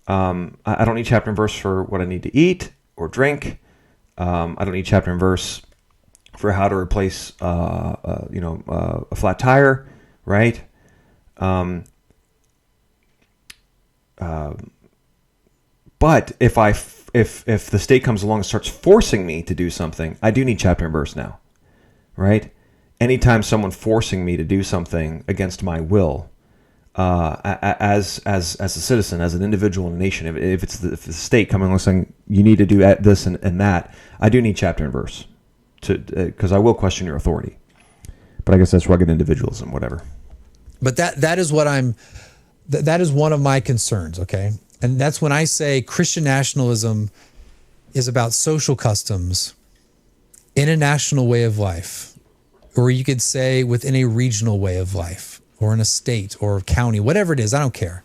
I don't need chapter and verse for what I need to eat or drink. I don't need chapter and verse for how to replace, a flat tire, right? But if the state comes along and starts forcing me to do something, I do need chapter and verse now, right? Anytime someone forcing me to do something against my will, as a citizen, as an individual in a nation, if the state coming along saying you need to do this and that, I do need chapter and verse. Because I will question your authority. But I guess that's rugged individualism, whatever. But that is what that is one of my concerns, okay? And that's when I say Christian nationalism is about social customs in a national way of life, or you could say within a regional way of life, or in a state or a county, whatever it is, I don't care.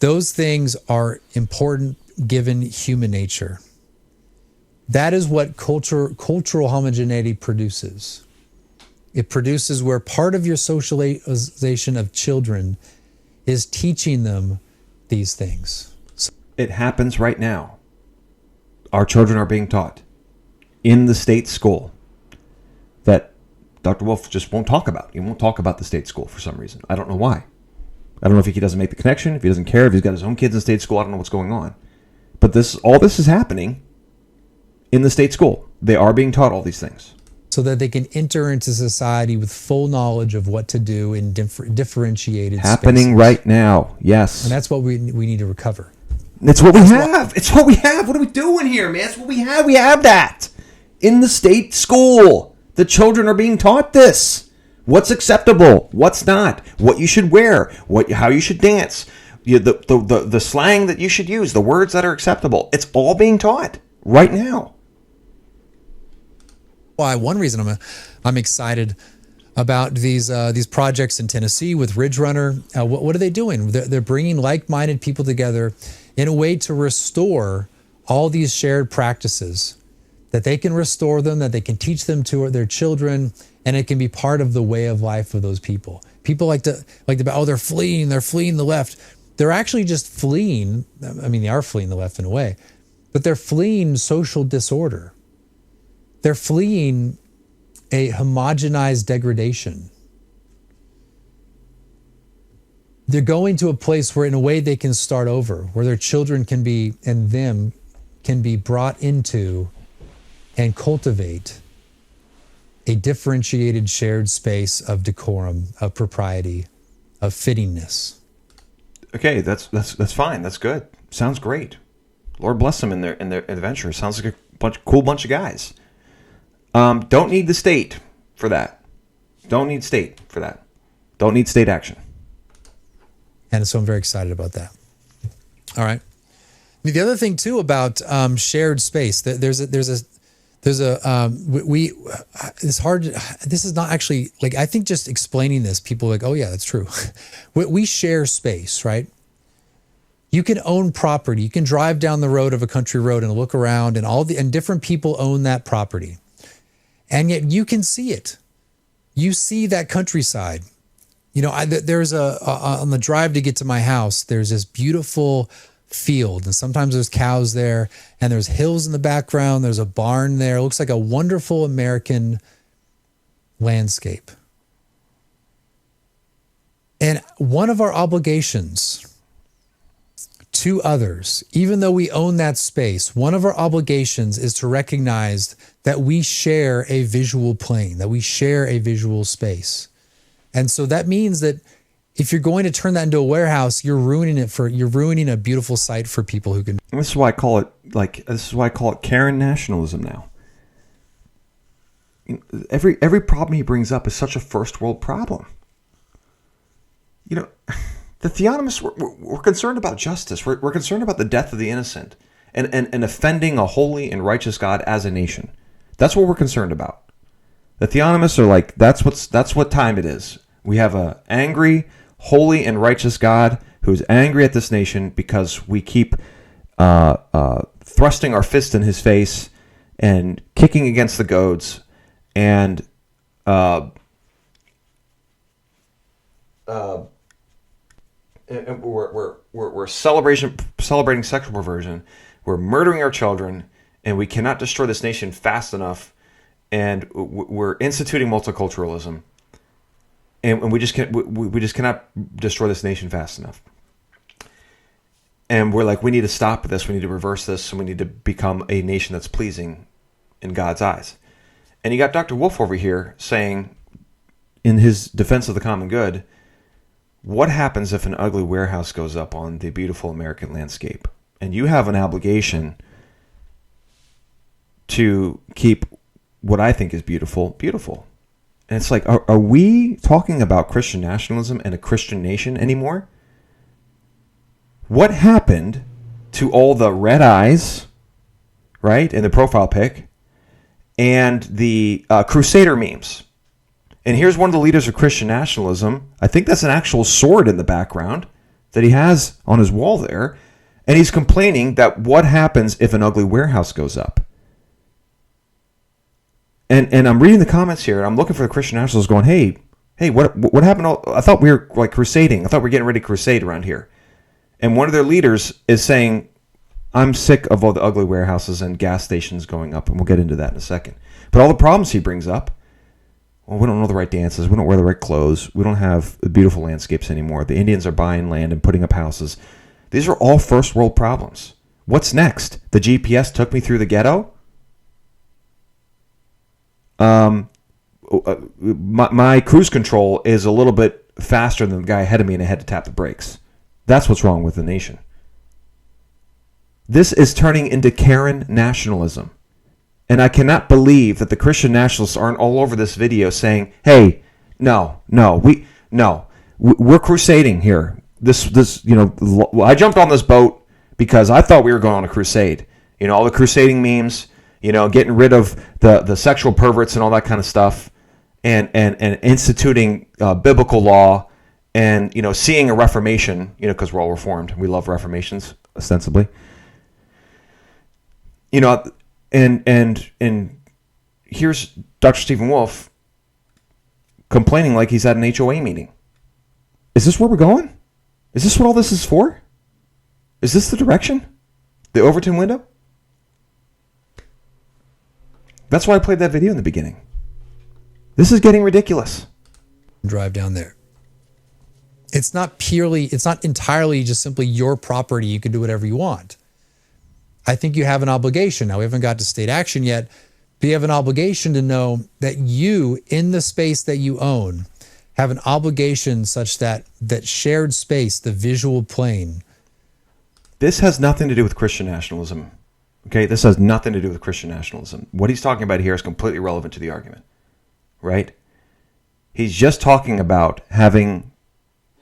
Those things are important given human nature. That is what cultural homogeneity produces. It produces where part of your socialization of children is teaching them these things. It happens right now. Our children are being taught in the state school that Dr. Wolfe just won't talk about. He won't talk about the state school for some reason. I don't know why. I don't know if he doesn't make the connection, if he doesn't care, if he's got his own kids in state school. I don't know what's going on. But all this is happening in the state school. They are being taught all these things. So that they can enter into society with full knowledge of what to do in differentiated happening spaces. Right now, yes. And that's what we need to recover. It's what we have. It's what we have. What are we doing here, man? It's what we have. We have that. In the state school, the children are being taught this. What's acceptable, what's not, what you should wear, how you should dance, the slang that you should use, the words that are acceptable. It's all being taught right now. Why? One reason I'm excited about these projects in Tennessee with Ridge Runner. What are they doing? They're bringing like-minded people together in a way to restore all these shared practices, that they can restore them, that they can teach them to their children, and it can be part of the way of life of those people. People like to they're fleeing the left. They're actually just fleeing. I mean, they are fleeing the left in a way, but they're fleeing social disorder. They're fleeing a homogenized degradation. They're going to a place where in a way they can start over, where their children can be, and them can be brought into and cultivate a differentiated shared space of decorum, of propriety, of fittingness. Okay, that's fine. That's good. Sounds great. Lord bless them in their adventure. Sounds like a cool bunch of guys. Don't need the state for that. Don't need state for that. Don't need state action. And so I'm very excited about that. All right. The other thing too about shared space, it's hard. This is not actually like, I think just explaining this, people are like, oh yeah, that's true. We share space, right? You can own property. You can drive down the road of a country road and look around, and different people own that property. And yet you can see it. You see that countryside. You know, there's on the drive to get to my house, there's this beautiful field, and sometimes there's cows there, and there's hills in the background. There's a barn there. It looks like a wonderful American landscape. And one of our obligations to others, even though we own that space, one of our obligations is to recognize that we share a visual plane, that we share a visual space. And so that means that if you're going to turn that into a warehouse, you're ruining a beautiful site for people who can. This is why I call it Karen nationalism now. Every problem he brings up is such a first world problem. You know, the theonomists, we're concerned about justice. We're concerned about the death of the innocent and offending a holy and righteous God as a nation. That's what we're concerned about. The theonomists are like, that's what time it is. We have an angry, holy, and righteous God who is angry at this nation because we keep thrusting our fist in his face and kicking against the goads, and we're celebrating sexual perversion. We're murdering our children, and we cannot destroy this nation fast enough. And we're instituting multiculturalism, and we just cannot destroy this nation fast enough. And we're like, we need to stop this. We need to reverse this, and we need to become a nation that's pleasing in God's eyes. And you got Dr. Wolfe over here saying, in his defense of the common good, what happens if an ugly warehouse goes up on the beautiful American landscape? And you have an obligation to keep what I think is beautiful, beautiful. And it's like, are we talking about Christian nationalism and a Christian nation anymore? What happened to all the red eyes, right, in the profile pic, and the Crusader memes? And here's one of the leaders of Christian nationalism. I think that's an actual sword in the background that he has on his wall there. And he's complaining that what happens if an ugly warehouse goes up? And I'm reading the comments here, and I'm looking for the Christian nationalists going, hey, what happened? I thought we were like crusading. I thought we were getting ready to crusade around here. And one of their leaders is saying, I'm sick of all the ugly warehouses and gas stations going up, and we'll get into that in a second. But all the problems he brings up, well, we don't know the right dances. We don't wear the right clothes. We don't have beautiful landscapes anymore. The Indians are buying land and putting up houses. These are all first world problems. What's next? The GPS took me through the ghetto? My cruise control is a little bit faster than the guy ahead of me, and I had to tap the brakes. That's what's wrong with the nation. This is turning into Karen nationalism. And I cannot believe that the Christian nationalists aren't all over this video saying, hey, we're crusading here. I jumped on this boat because I thought we were going on a crusade. All the crusading memes, getting rid of the sexual perverts and all that kind of stuff, and instituting biblical law, and seeing a reformation, because we're all reformed. We love reformations, ostensibly. And here's Dr. Stephen Wolfe complaining like he's at an HOA meeting. Is this where we're going? Is this what all this is for? Is this the direction? The Overton window? That's why I played that video in the beginning. This is getting ridiculous. Drive down there. It's not entirely just simply your property. You can do whatever you want. I think you have an obligation. Now, we haven't got to state action yet, but you have an obligation to know that you, in the space that you own, have an obligation such that shared space, the visual plane. This has nothing to do with Christian nationalism. Okay, this has nothing to do with Christian nationalism. What he's talking about here is completely irrelevant to the argument, right? He's just talking about having,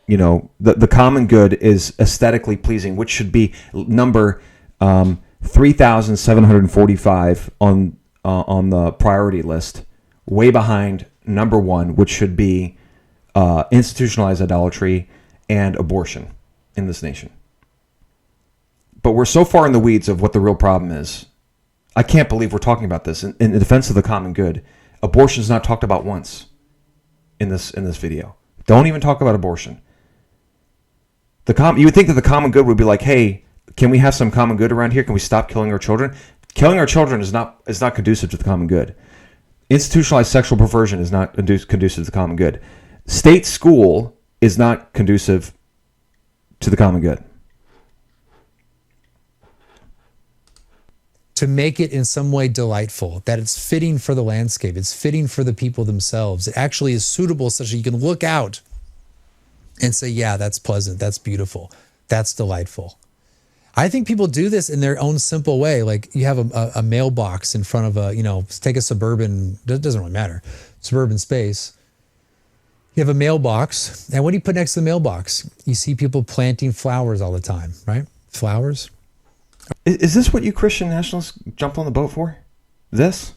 the common good is aesthetically pleasing, which should be number 3,745 on the priority list, way behind number 1, which should be institutionalized idolatry and abortion in this nation. But we're so far in the weeds of what the real problem is. I can't believe we're talking about this. In defense of the common good, abortion is not talked about once in this video. Don't even talk about abortion. You would think that the common good would be like, hey, can we have some common good around here? Can we stop killing our children? Killing our children is not conducive to the common good. Institutionalized sexual perversion is not conducive to the common good. State school is not conducive to the common good. To make it in some way delightful, that it's fitting for the landscape, it's fitting for the people themselves. It actually is suitable such that you can look out and say, yeah, that's pleasant, that's beautiful, that's delightful. I think people do this in their own simple way. Like you have a mailbox in front of take a suburban, it doesn't really matter, suburban space. You have a mailbox, and what do you put next to the mailbox? You see people planting flowers all the time, right? Flowers. Is this what you Christian nationalists jumped on the boat for? Is this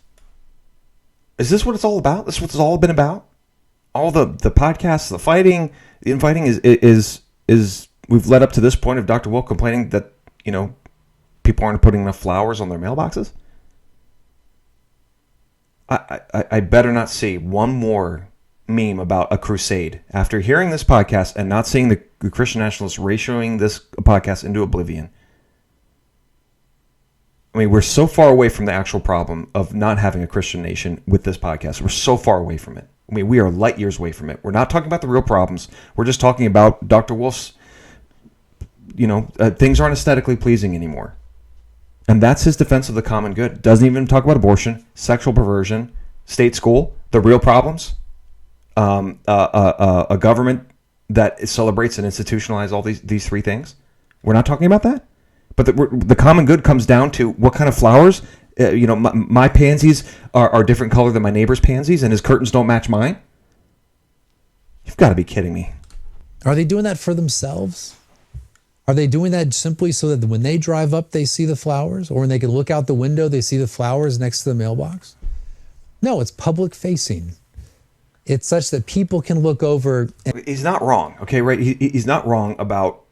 what it's all about? This is what it's all been about? All the podcasts, the fighting, the infighting is we've led up to this point of Dr. Wolfe complaining that, people aren't putting enough flowers on their mailboxes? I better not see one more meme about a crusade after hearing this podcast and not seeing the Christian nationalists ratioing this podcast into oblivion. I mean, we're so far away from the actual problem of not having a Christian nation with this podcast. We're so far away from it. I mean, we are light years away from it. We're not talking about the real problems. We're just talking about Dr. Wolfe's, things aren't aesthetically pleasing anymore. And that's his defense of the common good. Doesn't even talk about abortion, sexual perversion, state school, the real problems, a government that celebrates and institutionalizes all these three things. We're not talking about that. But the common good comes down to what kind of flowers My pansies are different color than my neighbor's pansies, and his curtains don't match mine. You've got to be kidding me. Are they doing that for themselves? Are they doing that simply so that when they drive up, they see the flowers? Or when they can look out the window, they see the flowers next to the mailbox? No, it's public facing. It's such that people can look over. He's not wrong, okay, right? He's not wrong about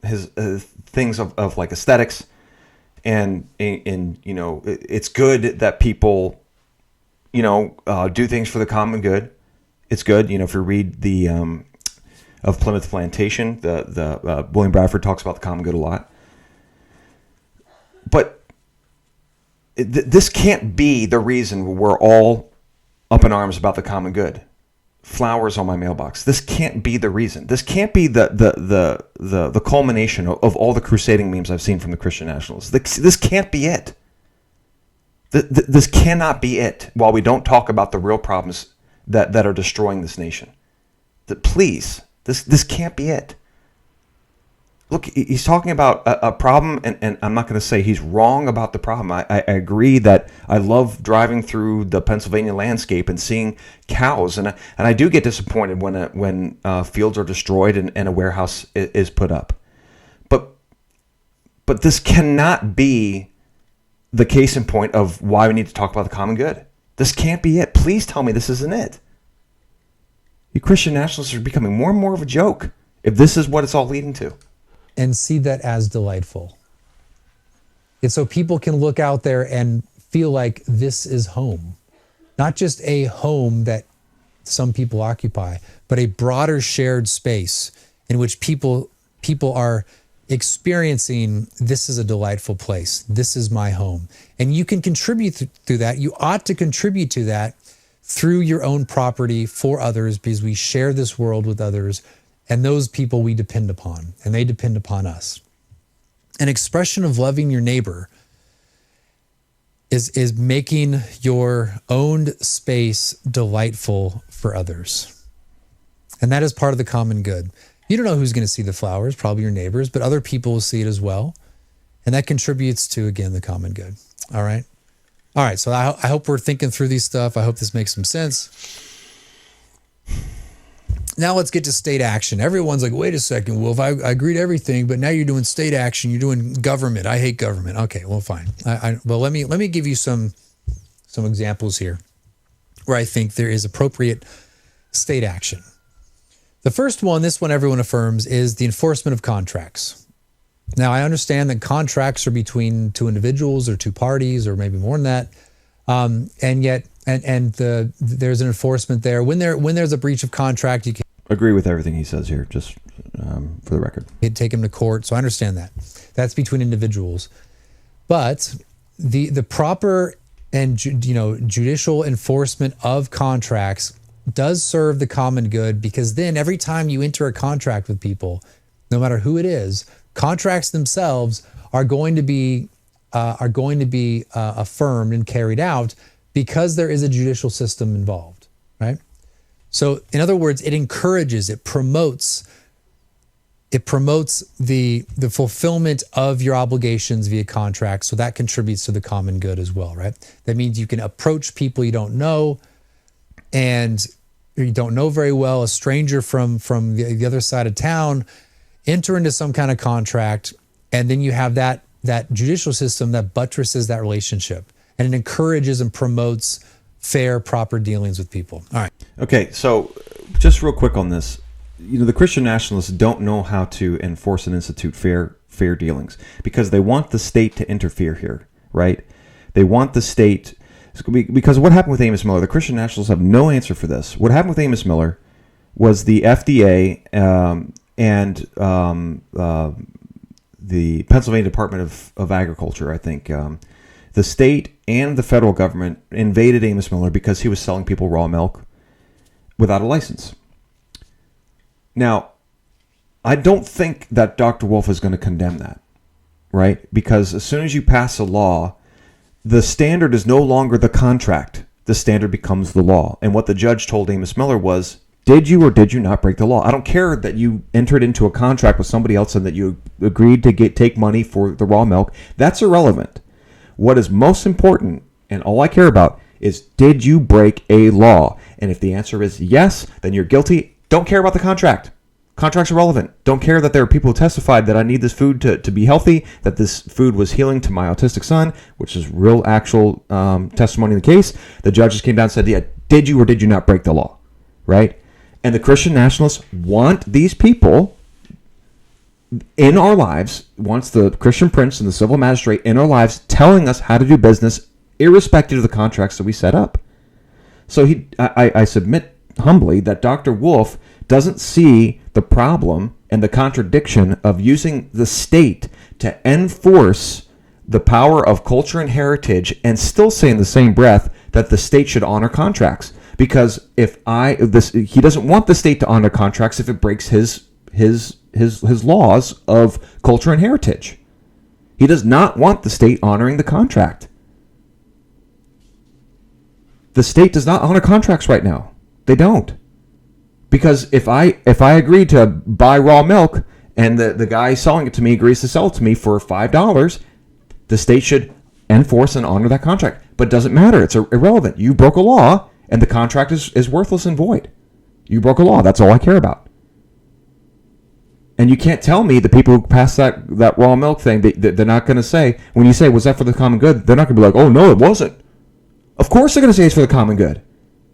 his things of like aesthetics, and it's good that people, do things for the common good. It's good, if you read the of Plymouth Plantation, the William Bradford talks about the common good a lot. But this can't be the reason we're all up in arms about the common good. Flowers on my mailbox. This can't be the reason. This can't be the culmination of all the crusading memes I've seen from the Christian Nationalists. This can't be it. This cannot be it. While we don't talk about the real problems that are destroying this nation. Please, this can't be it. Look, he's talking about a problem, and I'm not going to say he's wrong about the problem. I agree that I love driving through the Pennsylvania landscape and seeing cows, and I do get disappointed when fields are destroyed and a warehouse is put up. But this cannot be the case in point of why we need to talk about the common good. This can't be it. Please tell me this isn't it. You Christian nationalists are becoming more and more of a joke if this is what it's all leading to. And see that as delightful. It's so people can look out there and feel like this is home. Not just a home that some people occupy, but a broader shared space in which people are experiencing, this is a delightful place. This is my home. And you can contribute through that. You ought to contribute to that through your own property for others, because we share this world with others. And those people we depend upon, and they depend upon us. An expression of loving your neighbor is making your owned space delightful for others. And that is part of the common good. You don't know who's going to see the flowers, probably your neighbors, but other people will see it as well. And that contributes to, again, the common good. All right? All right, so I hope we're thinking through these stuff. I hope this makes some sense. Now let's get to state action. Everyone's like, wait a second, Wolf, I agree to everything, but now you're doing state action. You're doing government. I hate government. Okay, well, fine. Well, let me give you some examples here where I think there is appropriate state action. The first one, this one everyone affirms, is the enforcement of contracts. Now, I understand that contracts are between two individuals or two parties or maybe more than that, and yet there's an enforcement there. When there's a breach of contract, you can agree with everything he says here, just for the record. Take him to court, so I understand that. That's between individuals. But the proper and judicial enforcement of contracts does serve the common good, because then every time you enter a contract with people, no matter who it is, contracts themselves are going to be affirmed and carried out because there is a judicial system involved, right? So in other words, it encourages, it promotes the fulfillment of your obligations via contracts. So that contributes to the common good as well, right? That means you can approach people you don't know and you don't know very well, a stranger from the other side of town, enter into some kind of contract, and then you have that judicial system that buttresses that relationship, and it encourages and promotes fair, proper dealings with people. All right. Okay, so just real quick on this. The Christian Nationalists don't know how to enforce and institute fair dealings because they want the state to interfere here, right? They want the state, because what happened with Amos Miller, the Christian Nationalists have no answer for this. What happened with Amos Miller was the FDA and the Pennsylvania Department of Agriculture, I think, the state and the federal government invaded Amos Miller because he was selling people raw milk without a license. Now, I don't think that Dr. Wolfe is going to condemn that, right? Because as soon as you pass a law, the standard is no longer the contract. The standard becomes the law. And what the judge told Amos Miller was, did you or did you not break the law? I don't care that you entered into a contract with somebody else and that you agreed to take money for the raw milk. That's irrelevant. What is most important, and all I care about, is did you break a law? And if the answer is yes, then you're guilty. Don't care about the contract. Contract's irrelevant. Don't care that there are people who testified that I need this food to be healthy, that this food was healing to my autistic son, which is real actual testimony in the case. The judges came down and said, yeah, did you or did you not break the law? Right? And the Christian Nationalists want these people in our lives, wants the Christian prince and the civil magistrate in our lives telling us how to do business irrespective of the contracts that we set up. So I submit humbly that Dr. Wolfe doesn't see the problem and the contradiction of using the state to enforce the power of culture and heritage and still say in the same breath that the state should honor contracts. Because he doesn't want the state to honor contracts if it breaks his laws of culture and heritage. He does not want the state honoring the contract. The state does not honor contracts right now. They don't. Because if I agree to buy raw milk and the guy selling it to me agrees to sell it to me for $5, the state should enforce and honor that contract. But it doesn't matter. It's irrelevant. You broke a law and the contract is worthless and void. You broke a law. That's all I care about. And you can't tell me the people who passed that raw milk thing, they're not going to say, when you say, was that for the common good? They're not going to be like, oh, no, it wasn't. Of course they're going to say it's for the common good.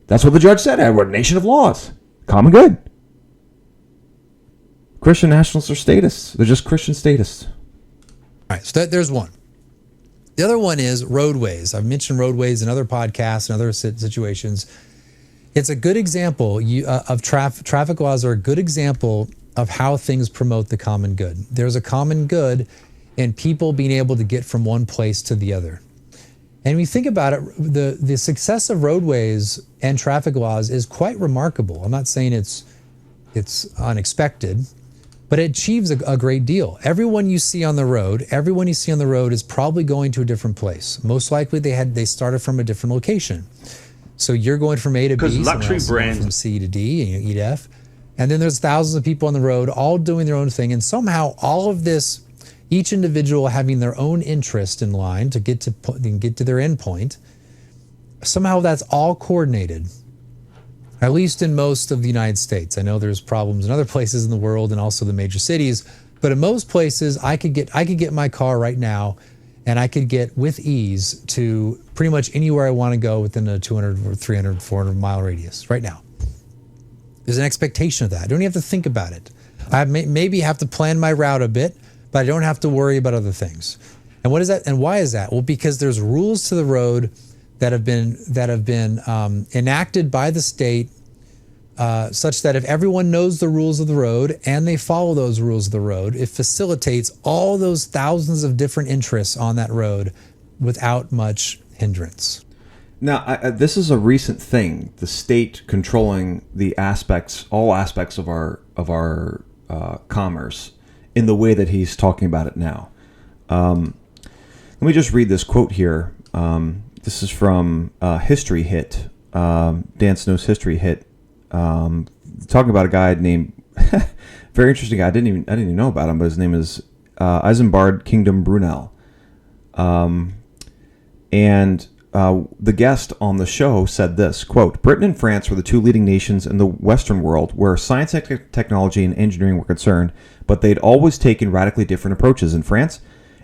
That's what the judge said. We're a nation of laws. Common good. Christian nationalists are statists. They're just Christian statists. All right, so there's one. The other one is roadways. I've mentioned roadways in other podcasts and other situations. It's a good example of traffic laws are a good example of how things promote the common good. There's a common good in people being able to get from one place to the other. And when you think about it, the success of roadways and traffic laws is quite remarkable. I'm not saying it's unexpected, but it achieves a great deal. Everyone you see on the road is probably going to a different place. Most likely they started from a different location. So you're going from A to B, because luxury brands from C to D, and you eat F. And then there's thousands of people on the road all doing their own thing. And somehow all of this, each individual having their own interest in line to get to their end point, somehow that's all coordinated, at least in most of the United States. I know there's problems in other places in the world and also the major cities, but in most places I could get my car right now and I could get with ease to pretty much anywhere I want to go within a 200 or 300, 400 mile radius right now. There's an expectation of that. I don't even have to think about it. I maybe have to plan my route a bit, but I don't have to worry about other things. And what is that? And why is that? Well, because there's rules to the road that have been enacted by the state, such that if everyone knows the rules of the road and they follow those rules of the road, it facilitates all those thousands of different interests on that road without much hindrance. Now, this is a recent thing. The state controlling all aspects of our commerce in the way that he's talking about it now. Let me just read this quote here. This is from History Hit, Dan Snow's History Hit, talking about a guy named very interesting guy. I didn't even know about him, but his name is Isambard Kingdom Brunel, and the guest on the show said this, quote, Britain and France were the two leading nations in the Western world where science, technology, and engineering were concerned, but they'd always taken radically different approaches. In France,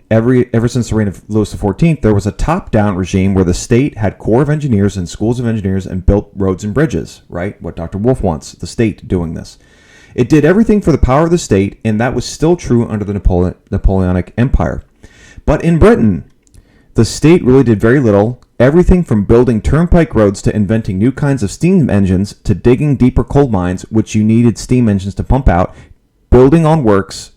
ever since the reign of Louis XIV, there was a top-down regime where the state had corps of engineers and schools of engineers and built roads and bridges, right? What Dr. Wolfe wants, the state doing this. It did everything for the power of the state, and that was still true under the Napoleonic Empire. But in Britain, the state really did very little. Everything from building turnpike roads to inventing new kinds of steam engines to digging deeper coal mines, which you needed steam engines to pump out, building on works,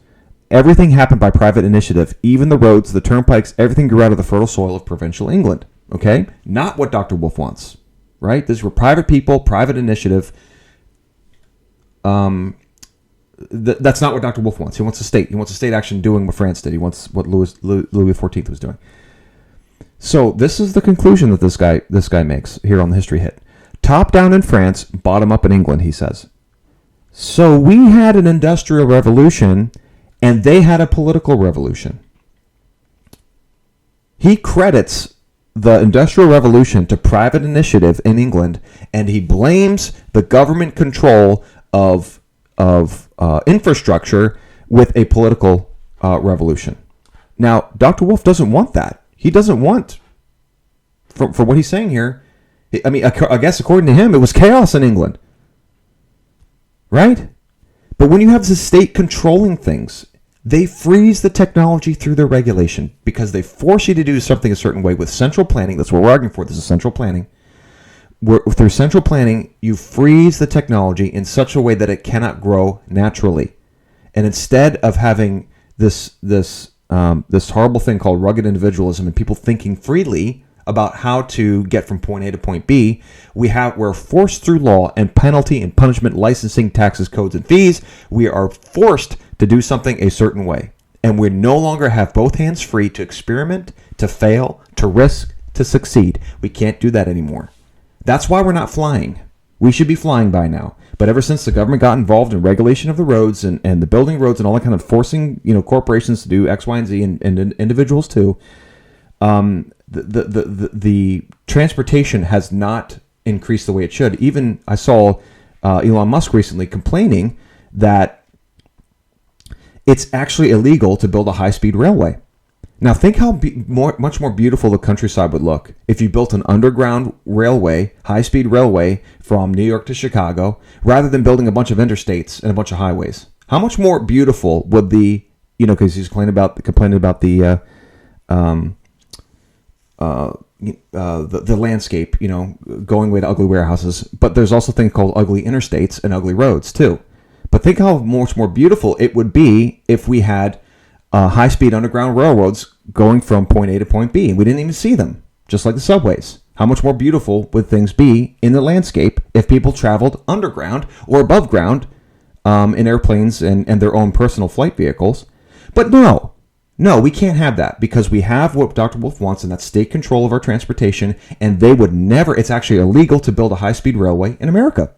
everything happened by private initiative. Even the roads, the turnpikes, everything grew out of the fertile soil of provincial England. Okay? Not what Dr. Wolfe wants, right? These were private people, private initiative. That's not what Dr. Wolfe wants. He wants a state. He wants a state action doing what France did. He wants what Louis XIV was doing. So this is the conclusion that this guy makes here on the History Hit. Top down in France, bottom up in England, he says. So we had an industrial revolution, and they had a political revolution. He credits the Industrial Revolution to private initiative in England, and he blames the government control of infrastructure with a political revolution. Now, Dr. Wolfe doesn't want that. He doesn't want, for what he's saying here, I mean, I guess according to him, it was chaos in England. Right? But when you have the state controlling things, they freeze the technology through their regulation because they force you to do something a certain way with central planning. That's what we're arguing for. This is central planning. Through central planning, you freeze the technology in such a way that it cannot grow naturally. And instead of having this horrible thing called rugged individualism and people thinking freely about how to get from point A to point B, we're forced through law and penalty and punishment, licensing, taxes, codes, and fees. We are forced to do something a certain way. And we no longer have both hands free to experiment, to fail, to risk, to succeed. We can't do that anymore. That's why we're not flying. We should be flying by now. But ever since the government got involved in regulation of the roads and the building roads and all that kind of forcing, corporations to do X, Y, and Z and individuals too, the transportation has not increased the way it should. Even I saw Elon Musk recently complaining that it's actually illegal to build a high-speed railway. Now think how much more beautiful the countryside would look if you built an underground railway, high-speed railway from New York to Chicago, rather than building a bunch of interstates and a bunch of highways. How much more beautiful would because he's complaining about the landscape, going away to ugly warehouses. But there's also things called ugly interstates and ugly roads too. But think how much more beautiful it would be if we had high-speed underground railroads going from point A to point B, and we didn't even see them, just like the subways. How much more beautiful would things be in the landscape if people traveled underground or above ground in airplanes and their own personal flight vehicles? But no, we can't have that because we have what Dr. Wolfe wants, and that's state control of our transportation, and they would never, it's actually illegal to build a high-speed railway in America.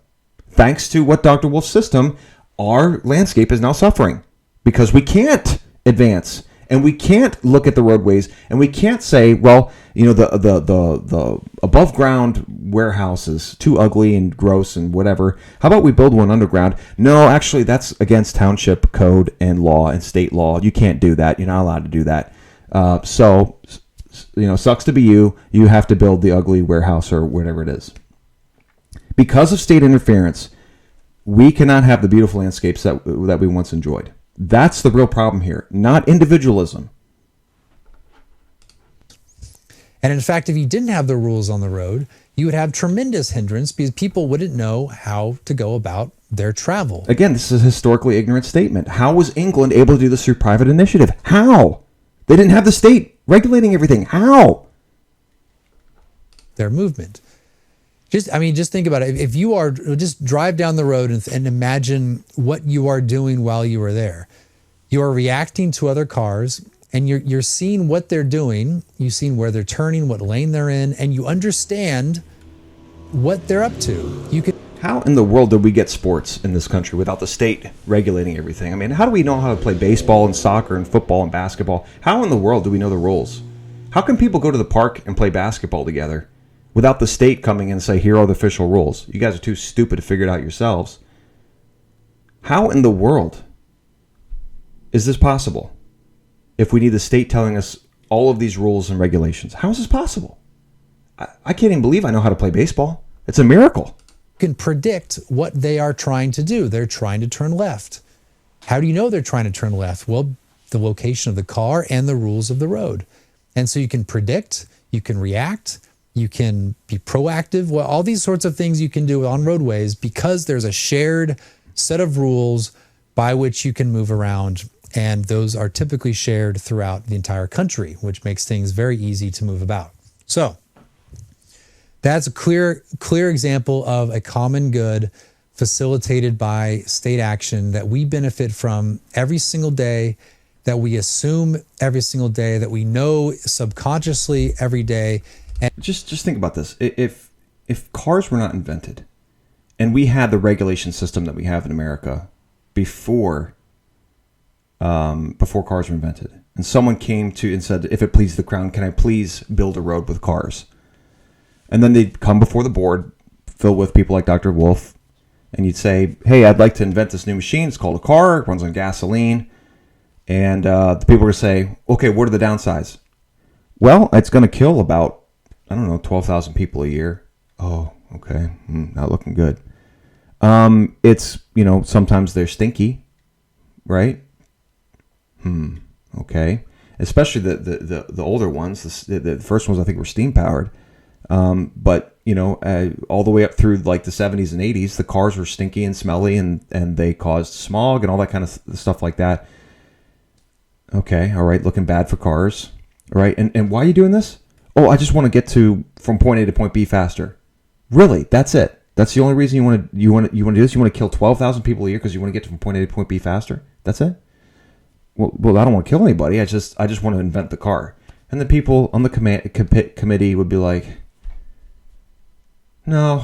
Thanks to what Dr. Wolfe's system, our landscape is now suffering because we can't advance and we can't look at the roadways and we can't say, well, the above ground warehouse is too ugly and gross and whatever. How about we build one underground? No, actually that's against township code and law and state law. You can't do that. You're not allowed to do that. So sucks to be you. You have to build the ugly warehouse or whatever it is. Because of state interference, we cannot have the beautiful landscapes that we once enjoyed. That's the real problem here, not individualism. And in fact, if you didn't have the rules on the road, you would have tremendous hindrance because people wouldn't know how to go about their travel. Again, this is a historically ignorant statement. How was England able to do this through private initiative? How? They didn't have the state regulating everything. How? Their movement. Just think about it. If you are, just drive down the road and imagine what you are doing while you are there. You are reacting to other cars and you're seeing what they're doing. You've seen where they're turning, what lane they're in, and you understand what they're up to. How in the world did we get sports in this country without the state regulating everything? I mean, how do we know how to play baseball and soccer and football and basketball? How in the world do we know the rules? How can people go to the park and play basketball together without the state coming in and say, here are the official rules? You guys are too stupid to figure it out yourselves. How in the world is this possible if we need the state telling us all of these rules and regulations? How is this possible? I can't even believe I know how to play baseball. It's a miracle. You can predict what they are trying to do. They're trying to turn left. How do you know they're trying to turn left? Well, the location of the car and the rules of the road. And so you can predict, you can react, you can be proactive. Well, all these sorts of things you can do on roadways because there's a shared set of rules by which you can move around. And those are typically shared throughout the entire country, which makes things very easy to move about. So that's a clear example of a common good facilitated by state action that we benefit from every single day, that we assume every single day, that we know subconsciously every day. And just think about this. If cars were not invented and we had the regulation system that we have in America before before cars were invented. And someone came to and said, if it pleases the crown, can I please build a road with cars? And then they'd come before the board filled with people like Dr. Wolfe, and you'd say, hey, I'd like to invent this new machine. It's called a car. It runs on gasoline. And the people are going to say, okay, what are the downsides? Well, it's going to kill about, 12,000 people a year. Oh, okay. Not looking good. It's, sometimes they're stinky, right? Okay. Especially the older ones. The first ones I think were steam powered. But all the way up through like the 70s and 80s, the cars were stinky and smelly, and they caused smog and all that kind of stuff like that. Okay. All right. Looking bad for cars. All right. And why are you doing this? Oh, I just want to get from point A to point B faster. Really? That's it? That's the only reason you want to do this? You want to kill 12,000 people a year because you want to get from point A to point B faster? That's it? Well, I don't want to kill anybody. I just want to invent the car. And the people on the committee would be like, no,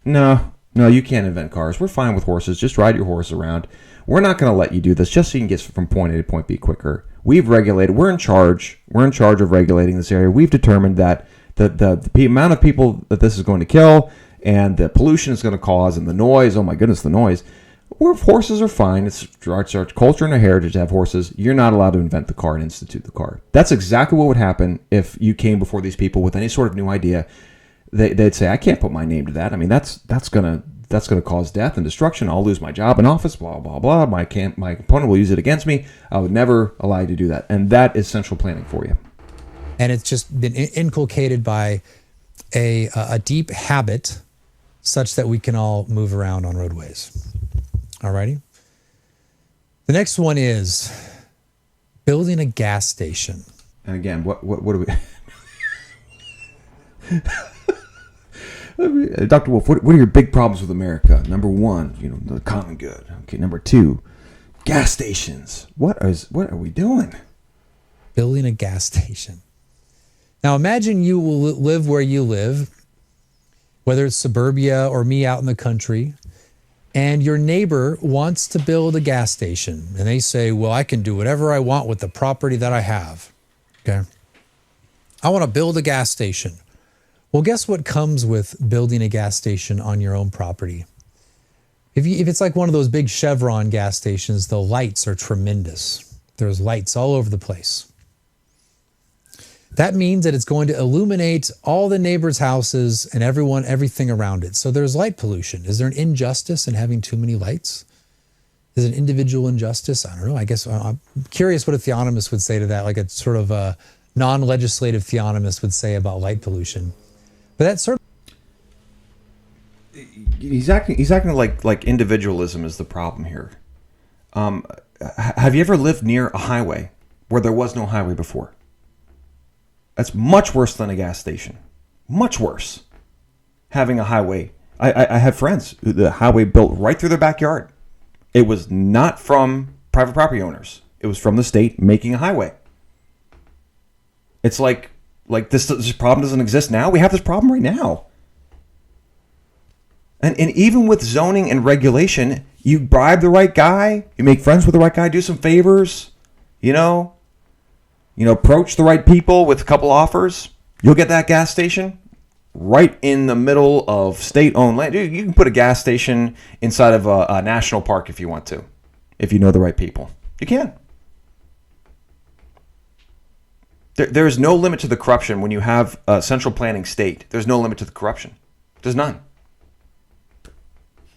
you can't invent cars. We're fine with horses. Just ride your horse around. We're not going to let you do this just so you can get from point A to point B quicker. We've regulated. We're in charge. We're in charge of regulating this area. We've determined that the amount of people that this is going to kill and the pollution it's going to cause and the noise. Oh my goodness, the noise. Horses are fine. It's our culture and our heritage to have horses. You're not allowed to invent the car and institute the car. That's exactly what would happen if you came before these people with any sort of new idea. They'd say, I can't put my name to that. I mean, that's gonna cause death and destruction. I'll lose my job in office. Blah blah blah. My opponent will use it against me. I would never allow you to do that. And that is central planning for you. And it's just been inculcated by a deep habit, such that we can all move around on roadways. Alrighty. The next one is building a gas station. And again, what do we? Dr. Wolfe, what are your big problems with America? Number one, the common good. Okay, number two, gas stations. What are we doing? Building a gas station. Now imagine you will live where you live, whether it's suburbia or me out in the country, and your neighbor wants to build a gas station. And they say, well, I can do whatever I want with the property that I have. Okay. I want to build a gas station. Well, guess what comes with building a gas station on your own property? If it's like one of those big Chevron gas stations, the lights are tremendous. There's lights all over the place. That means that it's going to illuminate all the neighbors' houses and everything around it. So there's light pollution. Is there an injustice in having too many lights? Is it an individual injustice? I don't know. I guess I'm curious what a theonomist would say to that, like a sort of a non-legislative theonomist would say about light pollution. But that's sort of... He's acting like individualism is the problem here. Have you ever lived near a highway where there was no highway before? That's much worse than a gas station. Much worse. Having a highway. I have friends who the highway built right through their backyard. It was not from private property owners. It was from the state making a highway. It's like this problem doesn't exist now. We have this problem right now. And even with zoning and regulation, you bribe the right guy, you make friends with the right guy, do some favors, approach the right people with a couple offers, you'll get that gas station right in the middle of state-owned land. Dude, you can put a gas station inside of a national park if you want to, if you know the right people. You can. There's no limit to the corruption when you have a central planning state. There's no limit to the corruption. There's none.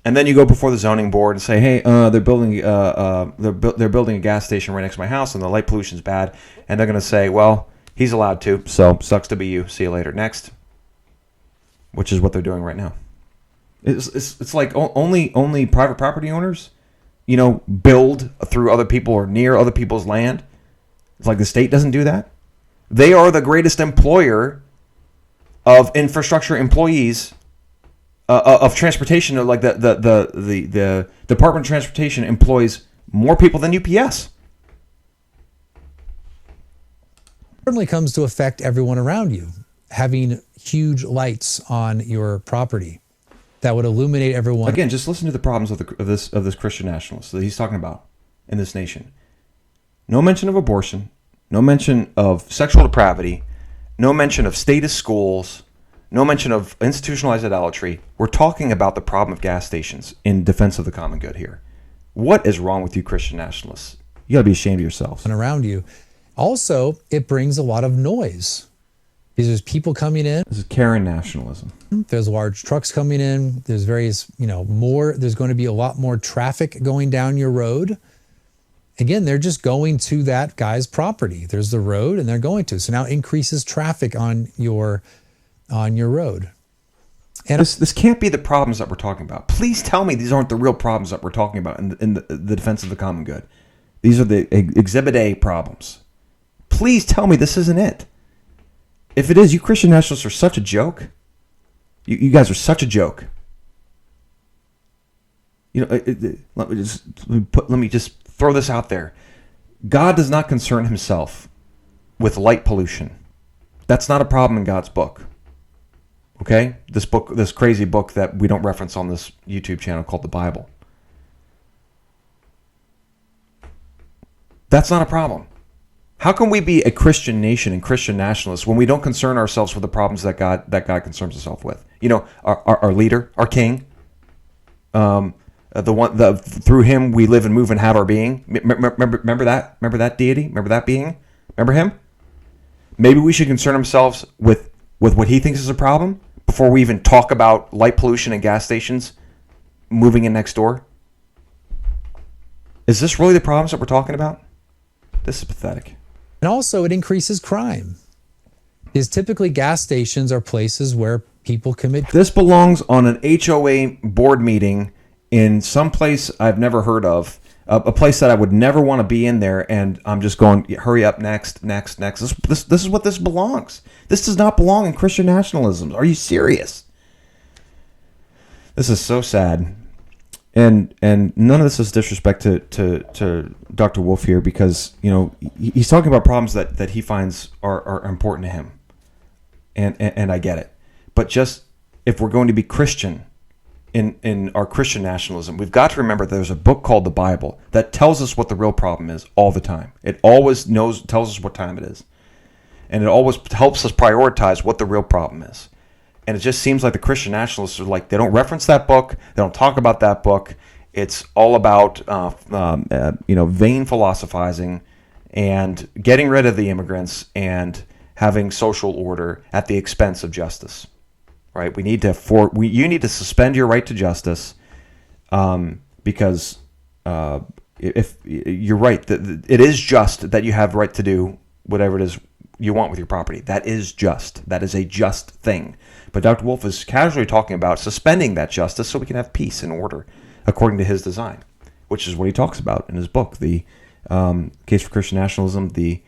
And then you go before the zoning board and say, "Hey, they're building a gas station right next to my house, and the light pollution's bad." And they're going to say, "Well, he's allowed to, so sucks to be you. See you later." Next, which is what they're doing right now. It's like only private property owners, build through other people or near other people's land. It's like the state doesn't do that. They are the greatest employer of infrastructure employees. Of transportation, like the Department of Transportation employs more people than UPS. Certainly comes to affect everyone around you. Having huge lights on your property that would illuminate everyone. Again, just listen to the problems of this Christian nationalist that he's talking about in this nation. No mention of abortion. No mention of sexual depravity. No mention of statist schools. No mention of institutionalized idolatry. We're talking about the problem of gas stations in defense of the common good here. What is wrong with you Christian nationalists? You got to be ashamed of yourselves. And around you. Also, it brings a lot of noise. Because there's people coming in. This is Karen nationalism. There's large trucks coming in. There's various, there's going to be a lot more traffic going down your road. Again, they're just going to that guy's property. There's the road and they're going to. So now it increases traffic on your road. And this can't be the problems that we're talking about. Please tell me these aren't the real problems that we're talking about in the defense of the common good. These are the Exhibit A problems. Please tell me this isn't it. If it is, you Christian nationalists are such a joke. You guys are such a joke. Let me just throw this out there. God does not concern himself with light pollution. That's not a problem in God's book. Okay? This crazy book that we don't reference on this YouTube channel called the Bible. That's not a problem. How can we be a Christian nation and Christian nationalists when we don't concern ourselves with the problems that God concerns himself with? Our leader, our king, through him we live and move and have our being. Remember that? Remember that deity? Remember that being? Remember him? Maybe we should concern ourselves with what he thinks is a problem before we even talk about light pollution and gas stations moving in next door. Is this really the problems that we're talking about? This is pathetic. And also it increases crime. Because typically gas stations are places where people commit. This belongs on an HOA board meeting in some place I've never heard of, a place that I would never want to be in there, and I'm just going, hurry up, next. This is what this belongs. This does not belong in Christian nationalism. Are you serious? This is so sad. And none of this is disrespect to Dr. Wolfe here, because he's talking about problems that he finds are important to him, and I get it. But just if we're going to be Christian in our Christian nationalism, we've got to remember there's a book called the Bible that tells us what the real problem is all the time. It always tells us what time it is, and it always helps us prioritize what the real problem is. And it just seems like the Christian nationalists are like, they don't reference that book. They don't talk about that book. It's all about, vain philosophizing and getting rid of the immigrants and having social order at the expense of justice. Right? You need to suspend your right to justice, because if you're right, it is just that you have the right to do whatever it is you want with your property. That is just. That is a just thing. But Dr. Wolfe is casually talking about suspending that justice so we can have peace and order according to his design, which is what he talks about in his book, The Case for Christian Nationalism. The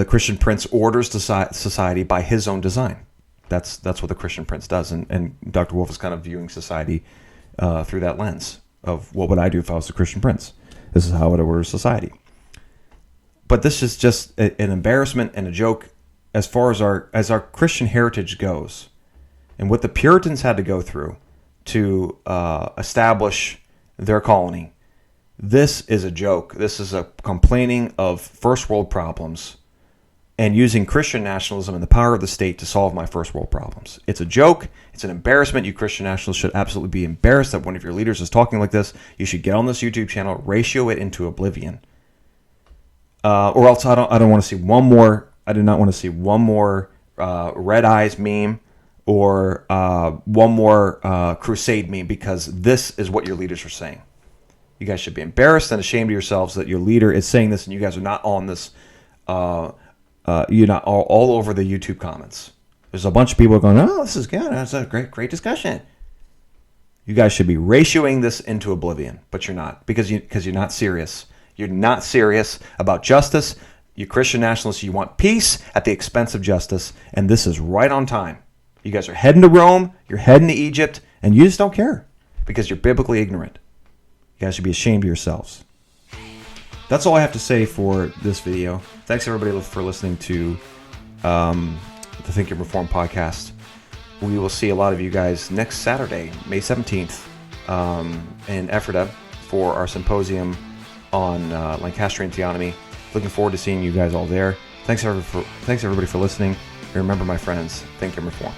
Christian Prince orders society by his own design. That's what the Christian Prince does. And Dr. Wolfe is kind of viewing society through that lens of what would I do if I was the Christian Prince? This is how I would order society. But this is just an embarrassment and a joke as far as our Christian heritage goes, and what the Puritans had to go through to establish their colony. This is a joke. This is a complaining of first world problems and using Christian nationalism and the power of the state to solve my first world problems. It's a joke. It's an embarrassment. You Christian nationalists should absolutely be embarrassed that one of your leaders is talking like this. You should get on this YouTube channel, ratio it into oblivion. Or else I don't want to see one more. I do not want to see one more Red Eyes meme or one more Crusade meme, because this is what your leaders are saying. You guys should be embarrassed and ashamed of yourselves that your leader is saying this, and you guys are not on this. You're not all over the YouTube comments. There's a bunch of people going, "Oh, this is good. That's a great discussion." You guys should be ratioing this into oblivion, but you're not, because you're not serious. You're not serious about justice. You Christian nationalists, you want peace at the expense of justice, and this is right on time. You guys are heading to Rome, you're heading to Egypt, and you just don't care because you're biblically ignorant. You guys should be ashamed of yourselves. That's all I have to say for this video. Thanks everybody for listening to the Think and Reform podcast. We will see a lot of you guys next Saturday, May 17th, in Ephrata for our symposium on Lancastrian theonomy. Looking forward to seeing you guys all there. Thanks everybody for listening. And remember, my friends, think and reform.